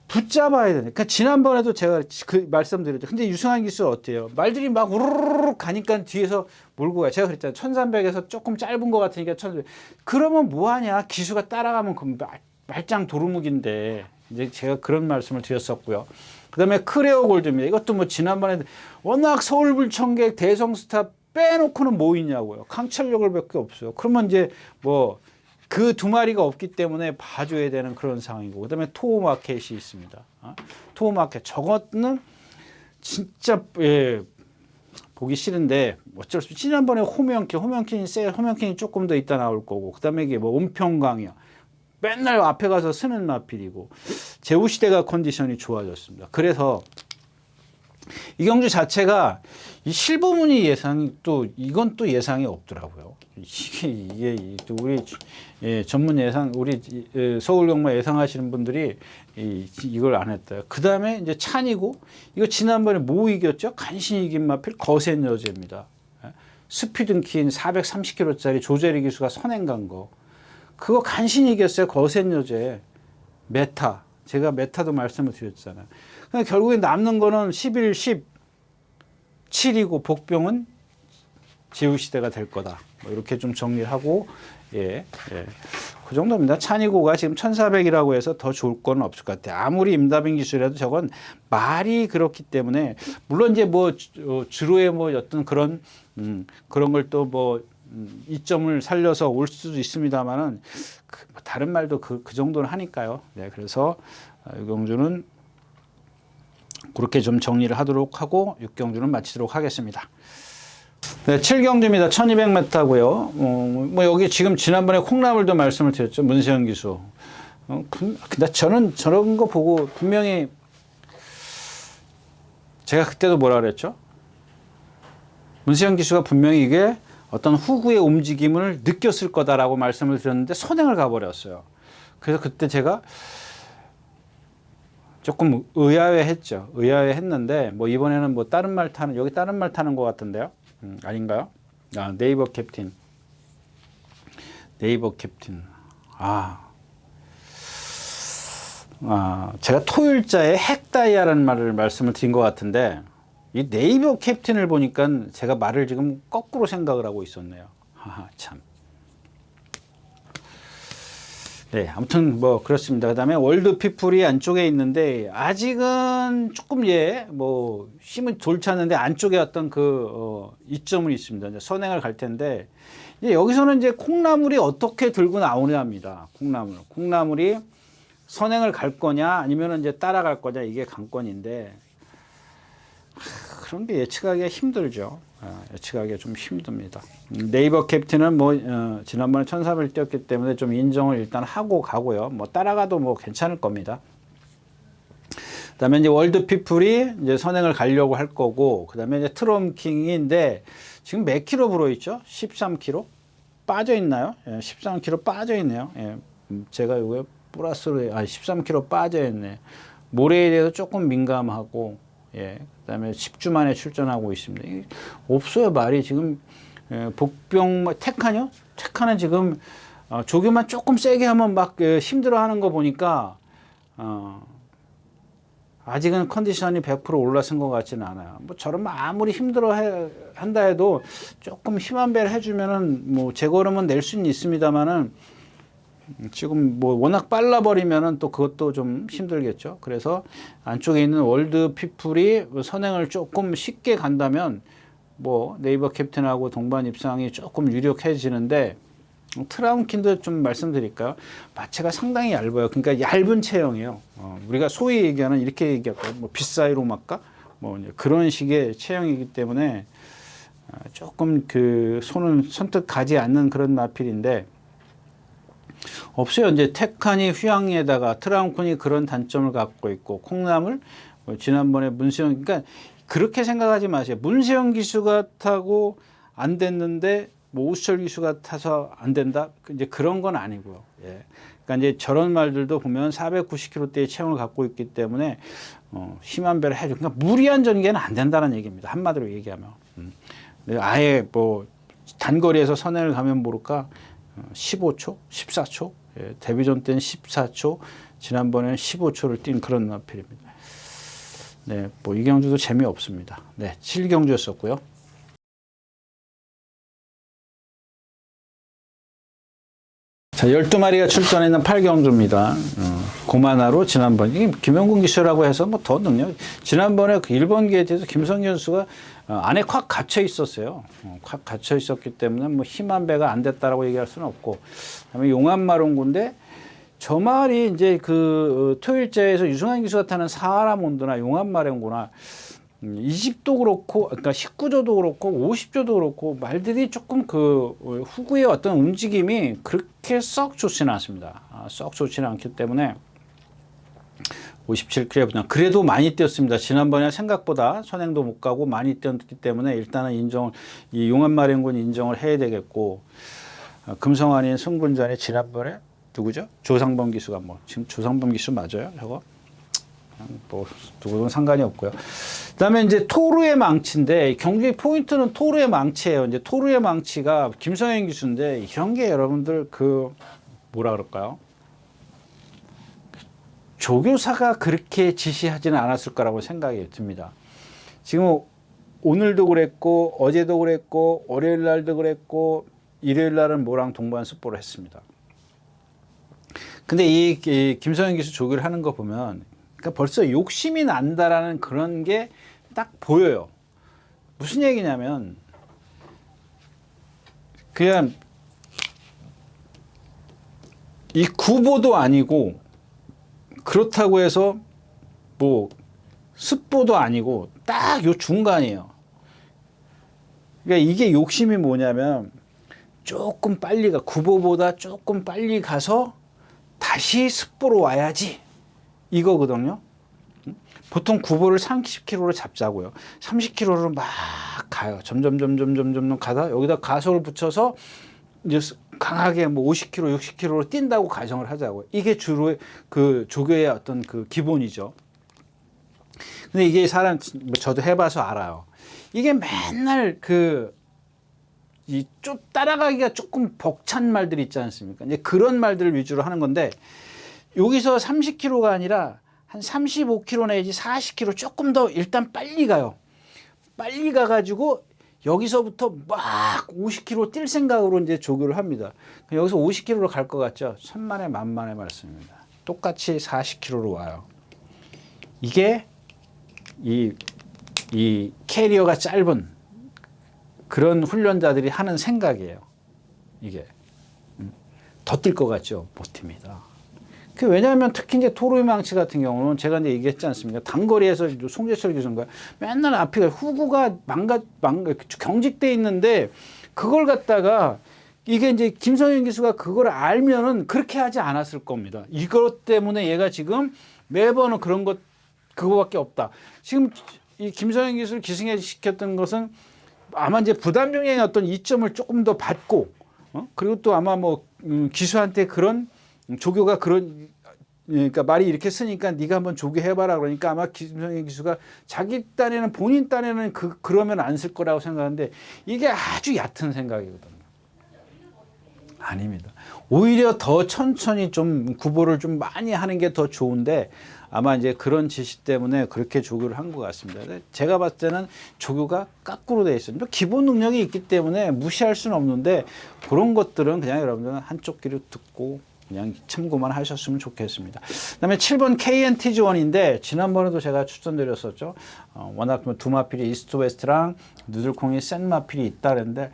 붙잡아야 되는. 그러니까 지난번에도 제가 그 말씀드렸죠. 근데 유승환 기수 어때요? 말들이 막 우르르르 가니까 뒤에서 몰고 가요. 제가 그랬잖아요. 1300에서 조금 짧은 것 같으니까 1300. 그러면 뭐하냐? 기수가 따라가면 그 말짱 도루묵인데. 이제 제가 그런 말씀을 드렸었고요. 그 다음에 크레오 골드입니다. 이것도 뭐 지난번에 워낙 서울불청객 대성스타 빼놓고는 뭐 있냐고요. 강철여걸밖에 없어요. 그러면 이제 뭐 그 두 마리가 없기 때문에 봐줘야 되는 그런 상황이고, 그 다음에 토우마켓이 있습니다. 토우마켓. 저것은 진짜, 예, 보기 싫은데 어쩔 수 없이 지난번에 호명킨이 조금 더 있다 나올 거고, 그 다음에 이게 뭐 은평강이요. 맨날 앞에 가서 쓰는 마필이고, 제우시대가 컨디션이 좋아졌습니다. 그래서 이경주 자체가 이 실버문이 예상이 또 이건 또 예상이 없더라고요. 이게 또 우리 전문 예상 우리 서울 경마 예상하시는 분들이 이걸 안 했다. 그 다음에 이제 찬이고 이거 지난번에 뭐 이겼죠? 간신히 이긴 마필 거센 여제입니다. 스피든킨 430kg짜리 조재리 기수가 선행 간 거. 그거 간신히 이겼어요. 거센 여제. 메타. 제가 메타도 말씀을 드렸잖아요. 그러니까 결국에 남는 거는 11, 10, 7이고 복병은 제우시대가 될 거다. 뭐 이렇게 좀 정리를 하고, 예. 그 정도입니다. 찬이고가 지금 1400이라고 해서 더 좋을 건 없을 것 같아요. 아무리 임다빈 기술이라도 저건 말이 그렇기 때문에, 물론 이제 뭐, 주로의 뭐 어떤 그런 걸 또 뭐, 이점을 살려서 올 수도 있습니다만은, 다른 말도 그 정도는 하니까요. 네. 그래서, 유경주는 그렇게 좀 정리를 하도록 하고 6경주는 마치도록 하겠습니다. 네, 7경주입니다. 1200m고요. 뭐 여기 지금 지난번에 콩나물도 말씀을 드렸죠. 문세영 기수. 근데 저는 저런 거 보고 분명히 제가 그때도 뭐라 그랬죠? 문세영 기수가 분명히 이게 어떤 후구의 움직임을 느꼈을 거다라고 말씀을 드렸는데 선행을 가버렸어요. 그래서 그때 제가 조금 의아해했죠. 의아해했는데 뭐 이번에는 뭐 다른 말 타는 여기 다른 말 타는 것 같은데요. 아닌가요? 네이버 캡틴. 제가 토요일자에 핵다이아라는 말을 말씀을 드린 것 같은데 이 네이버 캡틴을 보니까 제가 말을 지금 거꾸로 생각을 하고 있었네요. 참. 네, 아무튼 뭐 그렇습니다. 그다음에 월드 피플이 안쪽에 있는데 아직은 조금 뭐 힘은 돌지 않는데 안쪽에 어떤 이점은 있습니다. 이제 선행을 갈 텐데 이제 여기서는 이제 콩나물이 어떻게 들고 나오냐입니다. 콩나물이 선행을 갈 거냐 아니면 이제 따라갈 거냐 이게 관건인데 그런 게 예측하기가 힘들죠. 예측하기가 좀 힘듭니다. 네이버 캡틴은 뭐 지난번에 1400 뛰었기 때문에 좀 인정을 일단 하고 가고요. 뭐 따라가도 뭐 괜찮을 겁니다. 그다음에 이제 월드 피플이 이제 선행을 가려고 할 거고, 그다음에 이제 트럼킹인데 지금 몇 킬로 불어 있죠? 13kg 빠져 있나요? 13kg 빠져 있네요. 제가 이거 플러스로 13kg 빠져 있네. 모래에 대해서 조금 민감하고. 그다음에 10주 만에 출전하고 있습니다. 없어요 말이 지금 복병 테칸이요? 테칸은 지금 조교만 조금 세게 하면 막 힘들어하는 거 보니까 아직은 컨디션이 100% 올라선 것 같지는 않아요. 뭐 저러면 아무리 한다 해도 조금 힘 한 배를 해주면은 뭐 제걸음은 낼 수는 있습니다만은. 지금 뭐 워낙 빨라 버리면은 또 그것도 좀 힘들겠죠. 그래서 안쪽에 있는 월드 피플이 선행을 조금 쉽게 간다면 뭐 네이버 캡틴하고 동반 입상이 조금 유력해지는데 트라운킨도 좀 말씀드릴까요? 마체가 상당히 얇아요. 그러니까 얇은 체형이에요. 우리가 소위 얘기하는 이렇게 얘기할까요? 뭐 빗사이로 막까? 뭐 이제 그런 식의 체형이기 때문에 조금 그 손은 선뜻 가지 않는 그런 마필인데 없어요. 이제 테칸이 휘황에다가 트라운콘이 그런 단점을 갖고 있고 콩나물 뭐 지난번에 문세영 그러니까 그렇게 생각하지 마세요. 문세영 기수가 타고 안 됐는데 뭐 오수철 기수가 타서 안 된다. 이제 그런 건 아니고요. 예. 그러니까 이제 저런 말들도 보면 490kg대의 체형을 갖고 있기 때문에 심한 배를 해줘. 그러니까 무리한 전개는 안 된다는 얘기입니다. 한마디로 얘기하면. 아예 뭐 단거리에서 선행을 가면 모를까 15초, 14초, 예, 데뷔전 때는 14초, 지난번에는 15초를 뛴 그런 마필입니다. 네, 뭐 이 경주도 재미없습니다. 네, 7경주였었고요. 자, 12마리가 출전했는 8경주입니다. 고만하로 지난번, 이게 김영군 기수라고 해서 뭐 더 능력, 지난번에 그 일본 게이트에서 김성현 선수가 안에 콱 갇혀 있었어요. 콱 갇혀 있었기 때문에 뭐 힘한 배가 안 됐다라고 얘기할 수는 없고, 그다음에 용암마롱군데 저 말이 이제 그 토일제에서 유승환 기수가 타는 사하라몬드나 용암마롱구나 이 집도 그렇고, 그러니까 19조도 그렇고 50조도 그렇고 말들이 조금 그 후구의 어떤 움직임이 그렇게 썩 좋지는 않습니다. 썩 좋지는 않기 때문에 57km 그래도 많이 뛰었습니다. 지난번에 생각보다 선행도 못 가고 많이 뛰었기 때문에 일단은 인정을 이 용암마룡군 인정을 해야 되겠고 금성환인 승분전에 지난번에 누구죠? 조상범 기수가 뭐 지금 조상범 기수 맞아요? 저거 뭐 누구든 상관이 없고요. 그다음에 이제 토르의 망치인데 경주의 포인트는 토르의 망치예요. 이제 토르의 망치가 김성현 기수인데 이런 게 여러분들 그 뭐라 그럴까요? 조교사가 그렇게 지시하지는 않았을 거라고 생각이 듭니다. 지금 오늘도 그랬고 어제도 그랬고 월요일 날도 그랬고 일요일 날은 뭐랑 동반 습보를 했습니다. 근데 이 김성현 기수 조교를 하는 거 보면 그러니까 벌써 욕심이 난다라는 그런 게 딱 보여요. 무슨 얘기냐면 그냥 이 구보도 아니고 그렇다고 해서 뭐 습보도 아니고 딱 요 중간이에요. 그러니까 이게 욕심이 뭐냐면 조금 빨리 가 구보보다 조금 빨리 가서 다시 습보로 와야지 이거거든요. 보통 구보를 30km로 잡자고요. 30km로 막 가요. 점점 가다 여기다 가속을 붙여서 이제 강하게 뭐 50km, 60km로 뛴다고 가정을 하자고요. 이게 주로 그 조교의 어떤 그 기본이죠. 근데 이게 사람 저도 해봐서 알아요. 이게 맨날 이 좀 따라가기가 조금 벅찬 말들 있지 않습니까? 이제 그런 말들을 위주로 하는 건데 여기서 30km가 아니라 한 35km 내지 40km 조금 더 일단 빨리 가요. 빨리 가가지고 여기서부터 막 50km 뛸 생각으로 이제 조교를 합니다. 여기서 50km로 갈 것 같죠? 천만에 만만의 말씀입니다. 똑같이 40km로 와요. 이게 이 캐리어가 짧은 그런 훈련자들이 하는 생각이에요. 이게 더 뛸 것 같죠? 못 뜁니다. 왜냐하면 특히 이제 토르의 망치 같은 경우는 제가 이제 얘기했지 않습니까? 단거리에서 송재철 교수인가 맨날 앞에 후구가 경직돼 있는데 그걸 갖다가 이게 이제 김성현 기수가 그걸 알면은 그렇게 하지 않았을 겁니다. 이것 때문에 얘가 지금 매번 그거밖에 없다. 지금 이 김성현 기수를 기승해 시켰던 것은 아마 이제 부담용의 어떤 이점을 조금 더 받고 그리고 또 아마 뭐 기수한테 그런 조교가 그러니까 말이 이렇게 쓰니까 네가 한번 조교해봐라 그러니까 아마 김성현 기수가 자기 딴에는 본인 딴에는 그러면 안 쓸 거라고 생각하는데 이게 아주 얕은 생각이거든요. 아닙니다. 오히려 더 천천히 좀 구보를 좀 많이 하는 게 더 좋은데 아마 이제 그런 지시 때문에 그렇게 조교를 한 것 같습니다. 제가 봤을 때는 조교가 거꾸로 되어 있어요. 기본 능력이 있기 때문에 무시할 수는 없는데 그런 것들은 그냥 여러분들은 한쪽 귀로 듣고 그냥 참고만 하셨으면 좋겠습니다. 그다음에 7번 KNTG1인데 지난번에도 제가 추천드렸었죠. 워낙 두 마필이 이스트 웨스트랑 누들콩이 센 마필이 있다는데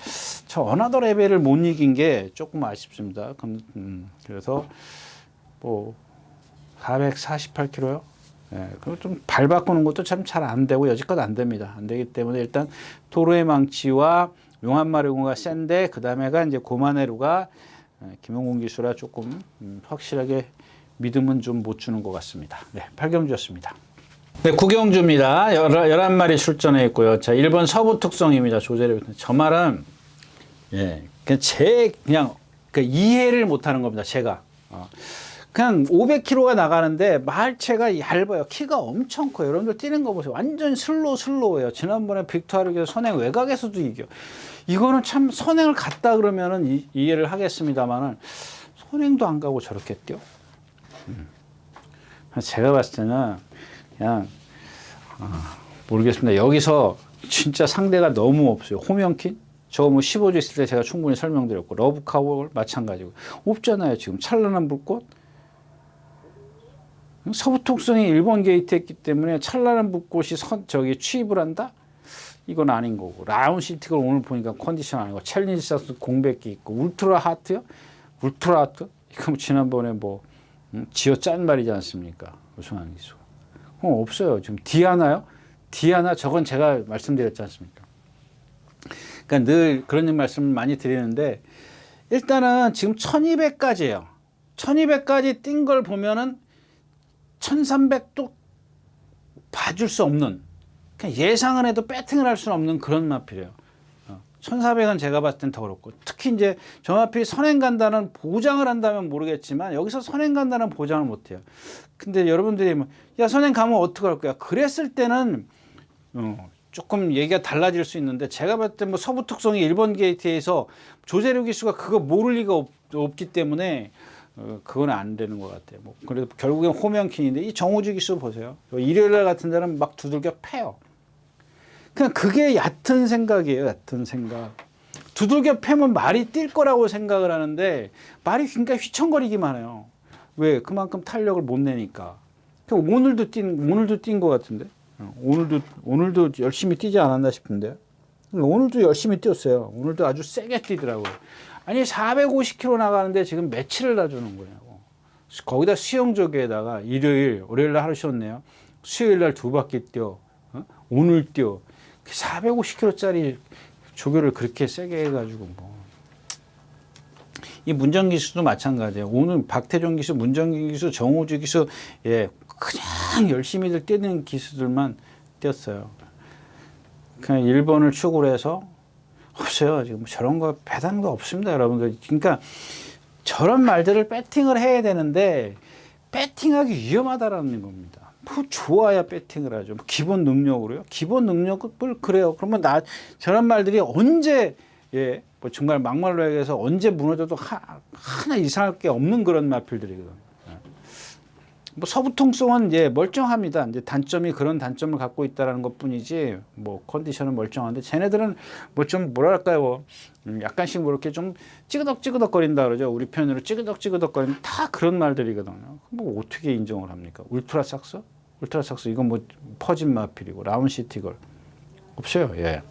저 어나더 레벨을 못 이긴 게 조금 아쉽습니다. 그래서 뭐 448kg요. 예, 그리고 좀 발 바꾸는 것도 참 잘 안 되고 여지껏 안 됩니다. 안 되기 때문에 일단 도로의 망치와 용암마르고가 센데 그 다음에가 이제 고마네루가 김용곤 기수라 조금 확실하게 믿음은 좀 못 주는 것 같습니다. 네, 8경주였습니다. 네, 9경주입니다. 11마리 출전해 있고요. 자, 1번 서부 특성입니다. 조재료. 저 말은, 예, 그냥 이해를 못 하는 겁니다. 제가. 그냥 500km가 나가는데 말체가 얇아요. 키가 엄청 커요. 여러분들 뛰는 거 보세요. 완전 슬로우예요. 지난번에 빅토르기아 선행 외곽에서도 이겨. 이거는 참 선행을 갔다 그러면은 이해를 하겠습니다만은 선행도 안 가고 저렇게 뛰어. 제가 봤을 때는 그냥 모르겠습니다. 여기서 진짜 상대가 너무 없어요. 호명킨 저거 뭐 15주 있을 때 제가 충분히 설명드렸고 러브카울 마찬가지고 없잖아요. 지금 찬란한 불꽃 서부통성이 일본 게이트했기 때문에 찬란한 불꽃이 취입을 한다? 이건 아닌 거고 라운시티걸 오늘 보니까 컨디션 아니고 챌린지 사스 공백기 있고 울트라 하트요? 울트라 하트? 이거 지난번에 뭐 지어 짠 말이지 않습니까? 우승한 기수. 없어요. 지금 디아나요? 디아나 저건 제가 말씀드렸지 않습니까? 그러니까 늘 그런 말씀을 많이 드리는데 일단은 지금 1200까지예요. 1200까지 뛴 걸 보면은 1300도 봐줄 수 없는 그냥 예상은 해도 배팅을 할 수는 없는 그런 마필이에요. 1400은 제가 봤을 땐 더 그렇고 특히 이제 저 마필이 선행 간다는 보장을 한다면 모르겠지만 여기서 선행 간다는 보장을 못해요. 근데 여러분들이 뭐, 야 선행 가면 어떡할 거야? 그랬을 때는 조금 얘기가 달라질 수 있는데 제가 봤을 때 뭐 서부 특성이 1번 게이트에서 조재료 기수가 그거 모를 리가 없기 때문에 그건 안 되는 것 같아요. 뭐 그래도 결국엔 호명킨인데 이 정우주 기수 보세요. 일요일날 같은 데는 막 두들겨 패요. 그냥 그게 얕은 생각이에요. 얕은 생각. 두들겨 패면 말이 뛸 거라고 생각을 하는데 말이 굉장히 휘청거리기만 해요. 왜? 그만큼 탄력을 못 내니까. 오늘도 뛴 것 같은데. 오늘도 열심히 뛰지 않았나 싶은데. 오늘도 열심히 뛰었어요. 오늘도 아주 세게 뛰더라고요. 아니 450km 나가는데 지금 며칠을 놔주는 거냐고. 거기다 수영조개에다가 월요일날 하루 쉬었네요. 수요일날 2바퀴 뛰어. 오늘 뛰어. 450km짜리 조교를 그렇게 세게 해가지고 뭐. 이 문정 기수도 마찬가지예요. 오늘 박태종 기수, 문정기 기수, 정호주 기수, 예, 그냥 열심히들 뛰는 기수들만 뛰었어요. 그냥 1번을 축으로 해서 없어요. 지금 저런 거 배다는 거 없습니다, 여러분들. 그러니까 저런 말들을 배팅을 해야 되는데 배팅하기 위험하다라는 겁니다. 뭐 좋아야 배팅을 하죠. 뭐 기본 능력으로요. 기본 능력을 그래요. 그러면 저런 말들이 언제 뭐 정말 막말로 얘기해서 언제 무너져도 하나 이상할 게 없는 그런 마필들이거든요. 뭐 서부통성은 이제 멀쩡합니다. 이제 단점이 그런 단점을 갖고 있다라는 것뿐이지 뭐 컨디션은 멀쩡한데 쟤네들은 뭐 좀 뭐랄까요, 약간씩 뭐 이렇게 좀 찌그덕찌그덕거린다 그러죠. 우리 표현으로 찌그덕찌그덕거리는 다 그런 말들이거든요. 뭐 어떻게 인정을 합니까? 울트라삭스 이건 뭐 퍼진 마필이고 라운시티걸 없어요. 예.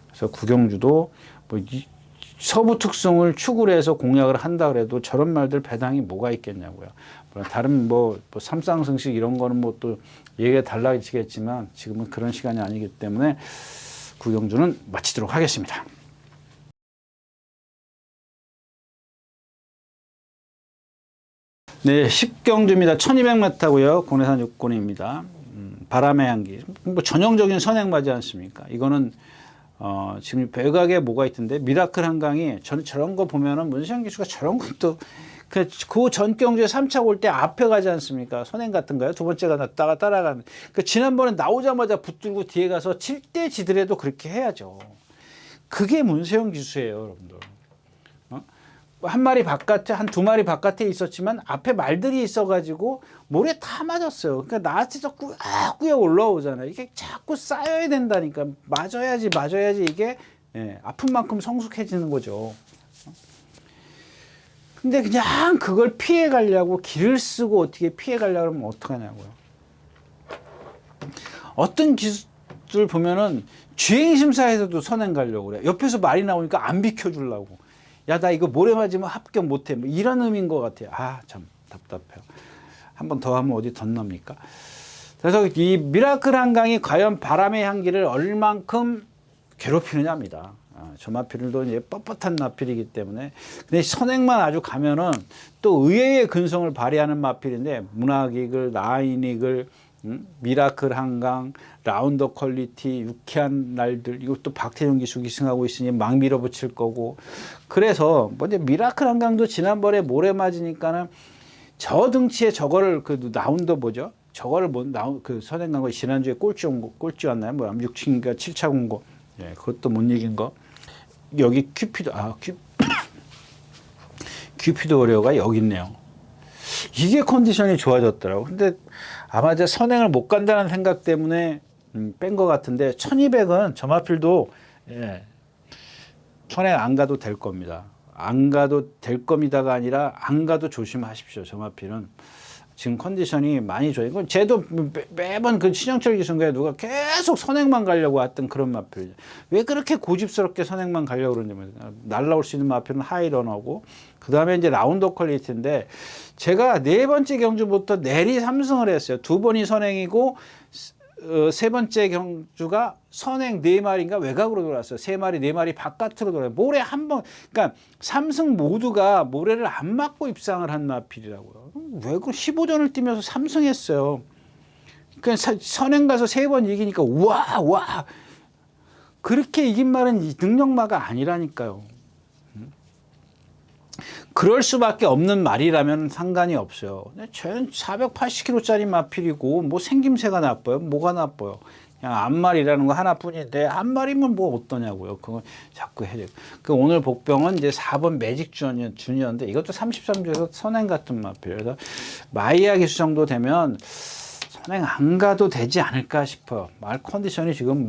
그래서 구경주도 뭐 서부 특성을 축으로 해서 공략을 한다 그래도 저런 말들 배당이 뭐가 있겠냐고요. 다른 뭐 삼상승식 이런 거는 뭐 또 얘기가 달라지겠지만 지금은 그런 시간이 아니기 때문에 구경주는 마치도록 하겠습니다. 네, 10경주입니다. 1200m고요. 공내산 육군입니다. 바람의 향기. 뭐 전형적인 선행마지 않습니까? 이거는 지금 외곽에 뭐가 있던데 미라클 한강이 저런 거 보면은 문세영 기수가 저런 것도 그 전 경주에 3차 올 때 앞에 가지 않습니까? 선행 같은가요? 두 번째가 났다가 따라가는. 그 지난번에 나오자마자 붙들고 뒤에 가서 칠 때 지더라도 그렇게 해야죠. 그게 문세영 기수예요, 여러분들. 한 마리 바깥에, 한 2마리 바깥에 있었지만 앞에 말들이 있어가지고 모래 다 맞았어요. 그러니까 나한테서 꾸역꾸역 올라오잖아요. 이게 자꾸 쌓여야 된다니까. 맞아야지 이게 아픈 만큼 성숙해지는 거죠. 근데 그냥 그걸 피해 가려고 길을 쓰고 어떻게 피해 가려고 하면 어떡하냐고요. 어떤 기수들 보면은 주행심사에서도 선행 가려고 그래. 옆에서 말이 나오니까 안 비켜주려고. 야, 나 이거 모래 맞으면 합격 못해. 뭐 이런 의미인 것 같아요. 아, 참 답답해요. 한 번 더 하면 어디 덧납니까? 그래서 이 미라클 한강이 과연 바람의 향기를 얼만큼 괴롭히느냐입니다. 저 마필도 이제 뻣뻣한 마필이기 때문에. 근데 선행만 아주 가면은 또 의외의 근성을 발휘하는 마필인데, 문학이글, 나인이글, 미라클 한강, 라운더 퀄리티, 유쾌한 날들, 이것도 박태종 기수 기승하고 있으니 막 밀어붙일 거고. 그래서 먼저 미라클 한강도 지난번에 모래 맞으니까는 저 등치에 저거를 그 라운더 뭐죠? 저거를 그 선행간 거 지난주에 꼴찌 왔나요? 뭐 6층인가 7차 공고. 예, 그것도 못 이긴 거. 여기 큐피드 워리어가 여기 있네요. 이게 컨디션이 좋아졌더라고. 근데 아마 이제 선행을 못 간다는 생각 때문에 뺀 것 같은데, 1200은 저 마필도 예, 선행 안 가도 될 겁니다. 안 가도 될 겁니다가 아니라 안 가도 조심하십시오. 저 마필은 지금 컨디션이 많이 좋아요. 이건 쟤도 매번 그 신영철 기수인가에 누가 계속 선행만 가려고 했던 그런 마필이죠. 왜 그렇게 고집스럽게 선행만 가려고 그러는지. 날라올 수 있는 마필은 하이런하고, 그 다음에 이제 라운더 퀄리티인데, 제가 네 번째 경주부터 내리 3승을 했어요. 두 번이 선행이고, 세 번째 경주가 선행 4마리인가 외곽으로 돌았어요. 3마리, 4마리 바깥으로 돌아요. 모래 한 번, 그러니까 3승 모두가 모래를 안 맞고 입상을 한 마필이라고요. 왜 그 15전을 뛰면서 3승했어요. 그냥 선행 가서 3번 이기니까 와 그렇게 이긴 말은 능력마가 아니라니까요. 그럴 수밖에 없는 말이라면 상관이 없어요. 쟤는 480kg짜리 마필이고 뭐 생김새가 나빠요? 뭐가 나빠요? 그냥 앞말이라는 거 하나뿐인데, 앞말이면 뭐 어떠냐고요. 그거 자꾸 해야 돼요. 그 오늘 복병은 이제 4번 매직 주니어인데, 이것도 33주에서 선행 같은 마필. 그래서 마이야 기수 정도 되면 선행 안 가도 되지 않을까 싶어요. 말 컨디션이 지금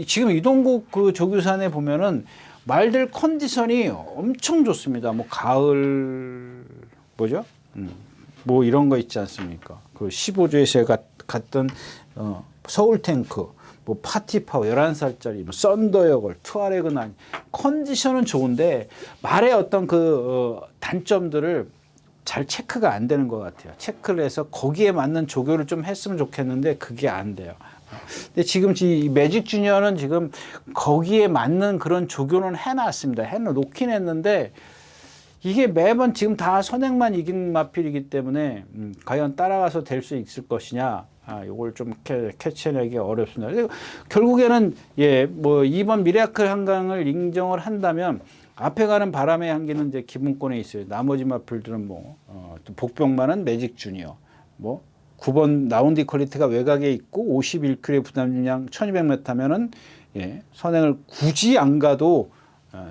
지금 이동국 그 조교산에 보면은 말들 컨디션이 엄청 좋습니다. 뭐 가을 뭐죠? 뭐 이런 거 있지 않습니까? 그 15주에서 갔던 서울 탱크, 뭐 파티파워 11살짜리, 뭐 썬더여걸, 투아렉은 아니, 컨디션은 좋은데 말의 어떤 단점들을 잘 체크가 안 되는 것 같아요. 체크를 해서 거기에 맞는 조교를 좀 했으면 좋겠는데 그게 안 돼요. 근데 지금 이 매직 주니어는 지금 거기에 맞는 그런 조교는 해놨습니다. 해놓긴 했는데, 이게 매번 지금 다 선행만 이긴 마필이기 때문에 과연 따라가서 될 수 있을 것이냐, 요걸 좀 캐치해내기 어렵습니다. 그리고 결국에는 뭐 2번 미라클 한강을 인정을 한다면 앞에 가는 바람의 향기는 이제 기본권에 있어요. 나머지 마필들은 또 복병만은 매직 주니어, 9번 라운드 퀄리티가 외곽에 있고 51kg 부담 중량 1200m면은 선행을 굳이 안 가도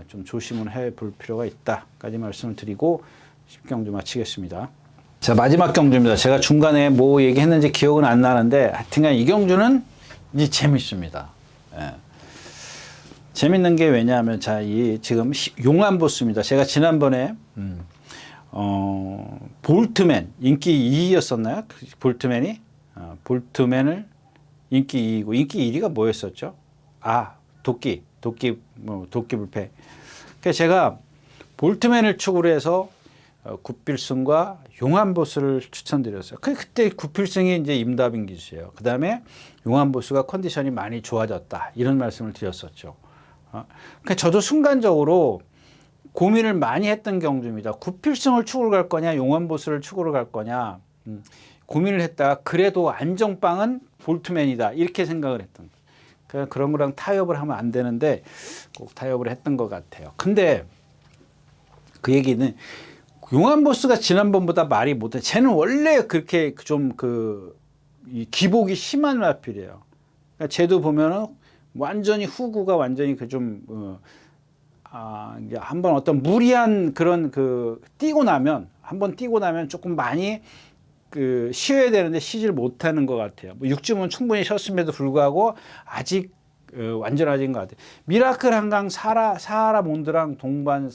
좀 조심을 해볼 필요가 있다까지 말씀을 드리고 10경주 마치겠습니다. 자, 마지막 경주입니다. 제가 중간에 뭐 얘기했는지 기억은 안 나는데, 하여튼간 이 경주는 이제 재밌습니다. 재밌는 게 왜냐하면, 자, 지금 용안 보스입니다. 제가 지난번에 볼트맨 인기 2위였었나요? 볼트맨이 볼트맨을 인기 2위고, 인기 1위가 뭐였었죠? 도끼 불패. 그래서 제가 볼트맨을 축으로 해서 굿필승과 용안보스를 추천드렸어요. 그때 굿필승이 이제 임다빈 기수예요. 그 다음에 용안보스가 컨디션이 많이 좋아졌다, 이런 말씀을 드렸었죠. 그러니까 저도 순간적으로 고민을 많이 했던 경주입니다. 굿필승을 축으로 갈 거냐, 용안보스를 축으로 갈 거냐, 고민을 했다가 그래도 안정빵은 볼트맨이다, 이렇게 생각을 했던 거예요. 그런 거랑 타협을 하면 안 되는데 꼭 타협을 했던 것 같아요. 근데 그 얘기는, 용안보스가 지난번보다 말이 못해. 쟤는 원래 그렇게 좀 이 기복이 심한 마필이에요. 그러니까 쟤도 보면은 완전히 후구가 완전히 이제 한번 어떤 무리한 그런 한번 뛰고 나면 조금 많이 쉬어야 되는데 쉬질 못하는 것 같아요. 6주면 충분히 쉬었음에도 불구하고 아직 완전하진 것 같아요. 미라클 한강 사하라 몬드랑 동반을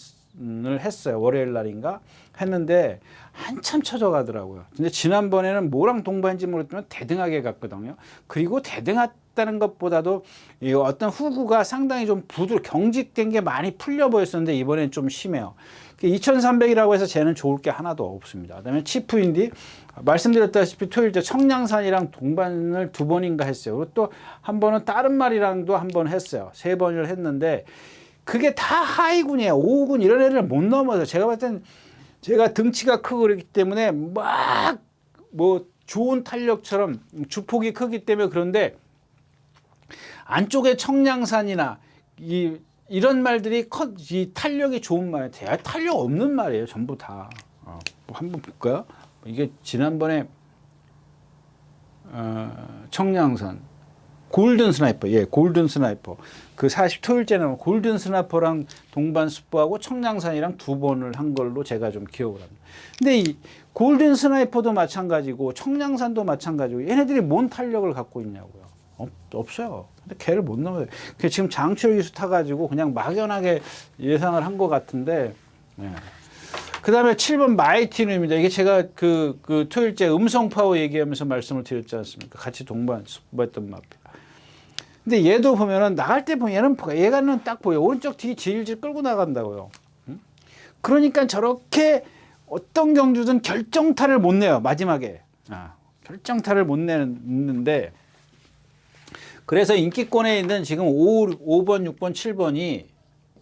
했어요. 월요일 날인가 했는데 한참 쳐져가더라고요. 근데 지난번에는 뭐랑 동반인지 모르겠지만 대등하게 갔거든요. 그리고 대등했다는 것보다도 이 어떤 후구가 상당히 좀 경직된 게 많이 풀려 보였었는데, 이번엔 좀 심해요. 2300이라고 해서 쟤는 좋을 게 하나도 없습니다. 그다음에 치프인디 말씀드렸다시피 토요일째 청량산이랑 동반을 2번인가 했어요. 그리고 또 한 번은 다른 말이랑도 한 번 했어요. 3번을 했는데 그게 다 하이군이에요. 5군 이런 애를 못 넘어서 제가 봤을 땐 제가 등치가 크고 그렇기 때문에 막 뭐 좋은 탄력처럼 주폭이 크기 때문에 그런데 안쪽에 청량산이나 이런 말들이 이 탄력이 좋은 말이에요. 대략 탄력 없는 말이에요. 전부 다. 한번 볼까요? 이게 지난번에 청량산 골든 스나이퍼, 예, 골든 스나이퍼. 그 40 토요일째는 골든 스나이퍼랑 동반 스포하고 청량산이랑 2번을 한 걸로 제가 좀 기억을 합니다. 근데 이 골든 스나이퍼도 마찬가지고 청량산도 마찬가지고 얘네들이 뭔 탄력을 갖고 있냐고요. 없어요. 근데 걔를 못 넘어요. 지금 장철 기수 타가지고 그냥 막연하게 예상을 한 것 같은데. 예. 그 다음에 7번 마이티누입니다. 이게 제가 그 토요일째 음성 파워 얘기하면서 말씀을 드렸지 않습니까? 같이 동반했던 마피. 근데 얘도 보면은 나갈 때 보면 얘는 딱 보여. 오른쪽 뒤 질질 끌고 나간다고요. 그러니까 저렇게 어떤 경주든 결정타를 못 내요. 마지막에. 결정타를 못 내는데 그래서 인기권에 있는 지금 5번, 6번, 7번이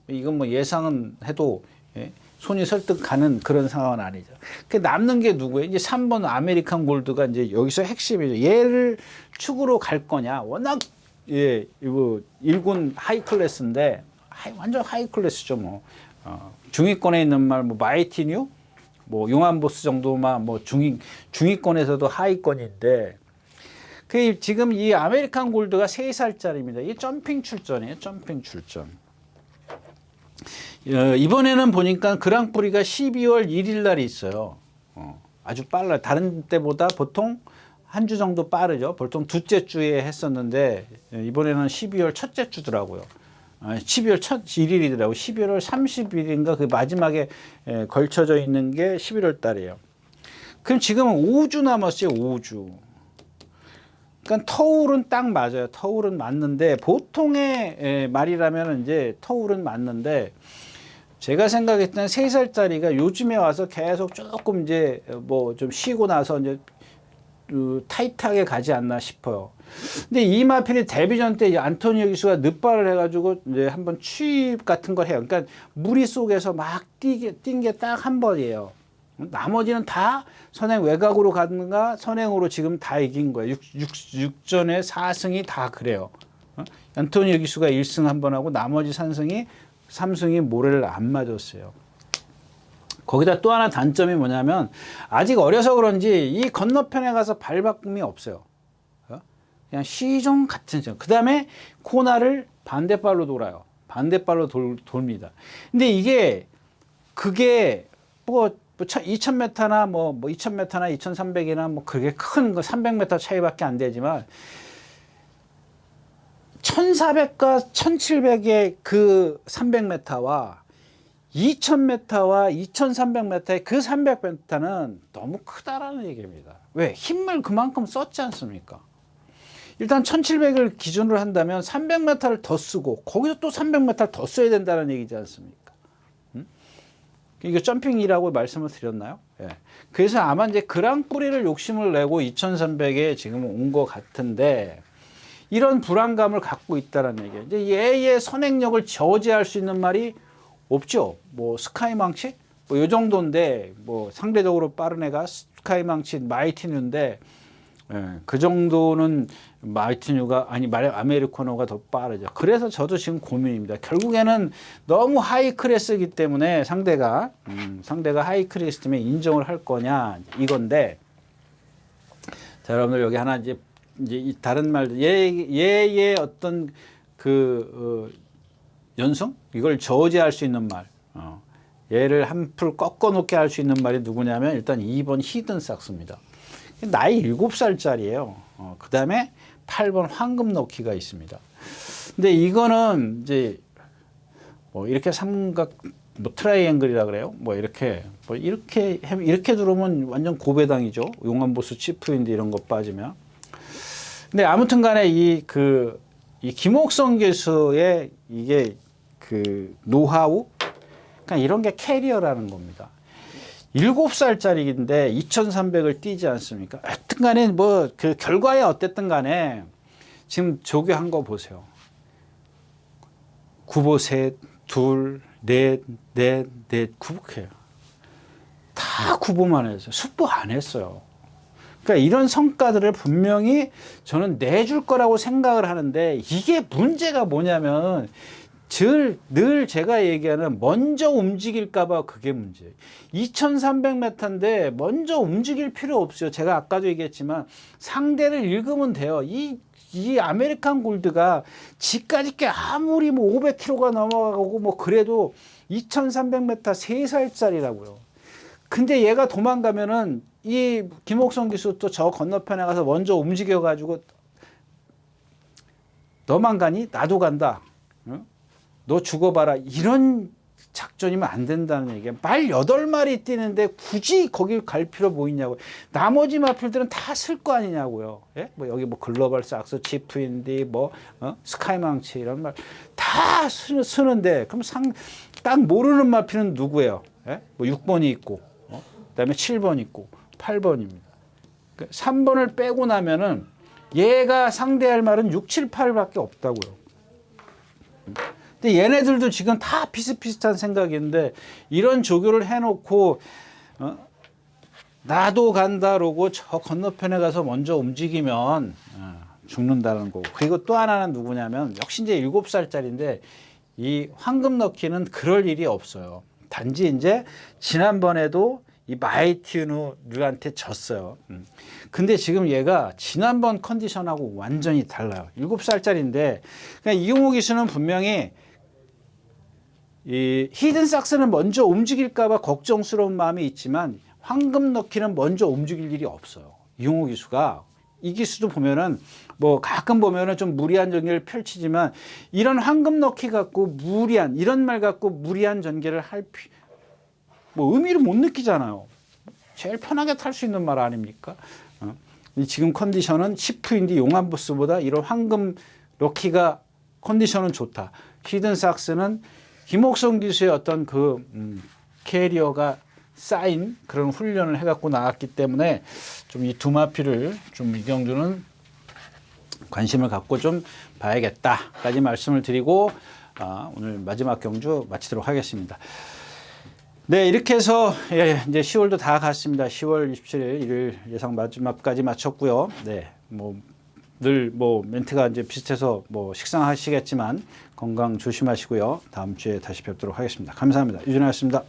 이건 뭐 예상은 해도 예, 손이 설득 가는 그런 상황은 아니죠. 그 남는 게 누구예요? 이제 3번 아메리칸 골드가 이제 여기서 핵심이죠. 얘를 축으로 갈 거냐? 워낙 예, 이거 1군 하이 클래스인데 완전 하이 클래스죠, 뭐. 중위권에 있는 말 뭐 마이티뉴, 뭐 용암보스 정도만 뭐 중위권에서도 하위권인데 그 지금 이 아메리칸 골드가 3살짜리입니다. 이게 점핑 출전이에요. 점핑 출전. 이번에는 보니까 그랑프리가 12월 1일 날이 있어요. 아주 빨라요. 다른 때보다 보통 한 주 정도 빠르죠. 보통 둘째 주에 했었는데 이번에는 12월 첫째 주더라고요. 12월 첫 1일이더라고요. 12월 30일인가 그 마지막에 걸쳐져 있는 게 11월 달이에요. 그럼 지금은 5주 남았어요. 5주. 그러니까 터울은 딱 맞아요. 터울은 맞는데 보통의 말이라면 이제 터울은 맞는데 제가 생각했을 때는 3살짜리가 요즘에 와서 계속 조금 이제 뭐 좀 쉬고 나서 이제 타이트하게 가지 않나 싶어요. 근데 이 마필이 데뷔전 때 안토니오 기수가 늑발을 해가지고 이제 한번 취입 같은 걸 해요. 그러니까 무리 속에서 막 뛴 게 딱 한 번이에요. 나머지는 다 선행 외곽으로 가든가 선행으로 지금 다 이긴 거예요. 6전에 4승이 다 그래요. 안토니오 기수가 1승 한 번 하고 나머지 3승이 모래를 안 맞았어요. 거기다 또 하나 단점이 뭐냐면 아직 어려서 그런지 이 건너편에 가서 발바꿈이 없어요. 그냥 시종 같은 점. 그 다음에 코너를 반대발로 돌아요. 반대발로 돕니다. 근데 그게 뭐 2000m나 뭐 2000m나 2300이나 뭐 그게 큰 거 300m 차이밖에 안 되지만 1400과 1700의 그 300m와 2000m와 2300m의 그 300m는 너무 크다라는 얘기입니다. 왜? 힘을 그만큼 썼지 않습니까? 일단 1700을 기준으로 한다면 300m를 더 쓰고 거기서 또 300m를 더 써야 된다는 얘기지 않습니까? 이거 점핑이라고 말씀을 드렸나요? 예. 그래서 아마 이제 그랑프리를 욕심을 내고 2300에 지금 온 것 같은데 이런 불안감을 갖고 있다는 얘기예요. 이제 얘의 선행력을 저지할 수 있는 말이 없죠. 뭐 스카이망치 뭐 요 정도인데 뭐 상대적으로 빠른 애가 스카이망치 마이티뉴인데 예, 그 정도는 마이티뉴가 아니 아메리카노가 더 빠르죠. 그래서 저도 지금 고민입니다. 결국에는 너무 하이 클래스이기 때문에 상대가 하이 클래스 때문에 인정을 할 거냐 이건데 자, 여러분들 여기 하나 이제 다른 말들 얘의 어떤 연승 이걸 저지할 수 있는 말 얘를 한풀 꺾어 놓게 할 수 있는 말이 누구냐면 일단 2번 히든삭스입니다. 나이 7살짜리예요. 그 다음에 8번 황금 넣기가 있습니다. 근데 이거는 이제 뭐 이렇게 삼각 뭐 트라이앵글이라 그래요. 뭐 이렇게 들어오면 완전 고배당이죠. 용암보스 치프인데 이런 거 빠지면. 근데 아무튼간에 이 김옥성 교수의 이게 그 노하우 그러니까 이런 게 캐리어라는 겁니다. 7살짜리인데 2,300을 뛰지 않습니까? 하여튼 간에 뭐 그 결과에 어땠든 간에 지금 조교한 거 보세요. 구보 셋, 둘, 넷, 구복해요. 다 구보만 했어요. 숙보 안 했어요. 그러니까 이런 성과들을 분명히 저는 내줄 거라고 생각을 하는데 이게 문제가 뭐냐면 늘 제가 얘기하는 먼저 움직일까봐 그게 문제예요. 2300m인데 먼저 움직일 필요 없어요. 제가 아까도 얘기했지만 상대를 읽으면 돼요. 이 아메리칸 골드가 지까지 게 아무리 뭐 500km가 넘어가고 뭐 그래도 2300m 3살짜리라고요. 근데 얘가 도망가면은 이 김옥성 기수 또 저 건너편에 가서 먼저 움직여가지고 너만 가니? 나도 간다. 응? 너 죽어봐라. 이런 작전이면 안 된다는 얘기야. 말 8마리 뛰는데 굳이 거기 갈 필요 뭐 있냐고요. 나머지 마필들은 다 쓸 거 아니냐고요. 예? 뭐 여기 뭐 글로벌 삭스, 치프인디, 뭐 스카이망치 이런 말 다 쓰는데 그럼 딱 모르는 마필은 누구예요? 예? 뭐 6번이 있고, 그다음에 7번 있고, 8번입니다. 3번을 빼고 나면은 얘가 상대할 말은 6, 7, 8밖에 없다고요. 근데 얘네들도 지금 다 비슷비슷한 생각인데 이런 조교를 해놓고 나도 간다라고 저 건너편에 가서 먼저 움직이면 죽는다는 거고. 그리고 또 하나는 누구냐면 역시 이제 7살짜리인데 이 황금 넣기는 그럴 일이 없어요. 단지 이제 지난번에도 이 마이티누한테 졌어요. 근데 지금 얘가 지난번 컨디션하고 완전히 달라요. 7살짜리인데 그러니까 이용호 기수는 분명히 이 히든 삭스는 먼저 움직일까봐 걱정스러운 마음이 있지만 황금 넣기는 먼저 움직일 일이 없어요. 이용호 기수가 이 기수도 보면은 뭐 가끔 보면은 좀 무리한 전개를 펼치지만 이런 황금 넣기 갖고 무리한 이런 말 갖고 무리한 전개를 뭐 의미를 못 느끼잖아요. 제일 편하게 탈 수 있는 말 아닙니까? 지금 컨디션은 치프인디 용암부스보다 이런 황금 럭키가 컨디션은 좋다. 히든 삭스는 김옥성 기수의 어떤 캐리어가 쌓인 그런 훈련을 해갖고 나왔기 때문에 좀 이 두 마필을 좀 이경주는 관심을 갖고 좀 봐야겠다까지 말씀을 드리고 오늘 마지막 경주 마치도록 하겠습니다. 네, 이렇게 해서 이제 10월도 다 갔습니다. 10월 27일 일요일 예상 마지막까지 마쳤고요. 네, 늘 멘트가 이제 비슷해서 식상하시겠지만 건강 조심하시고요. 다음 주에 다시 뵙도록 하겠습니다. 감사합니다. 유준하였습니다.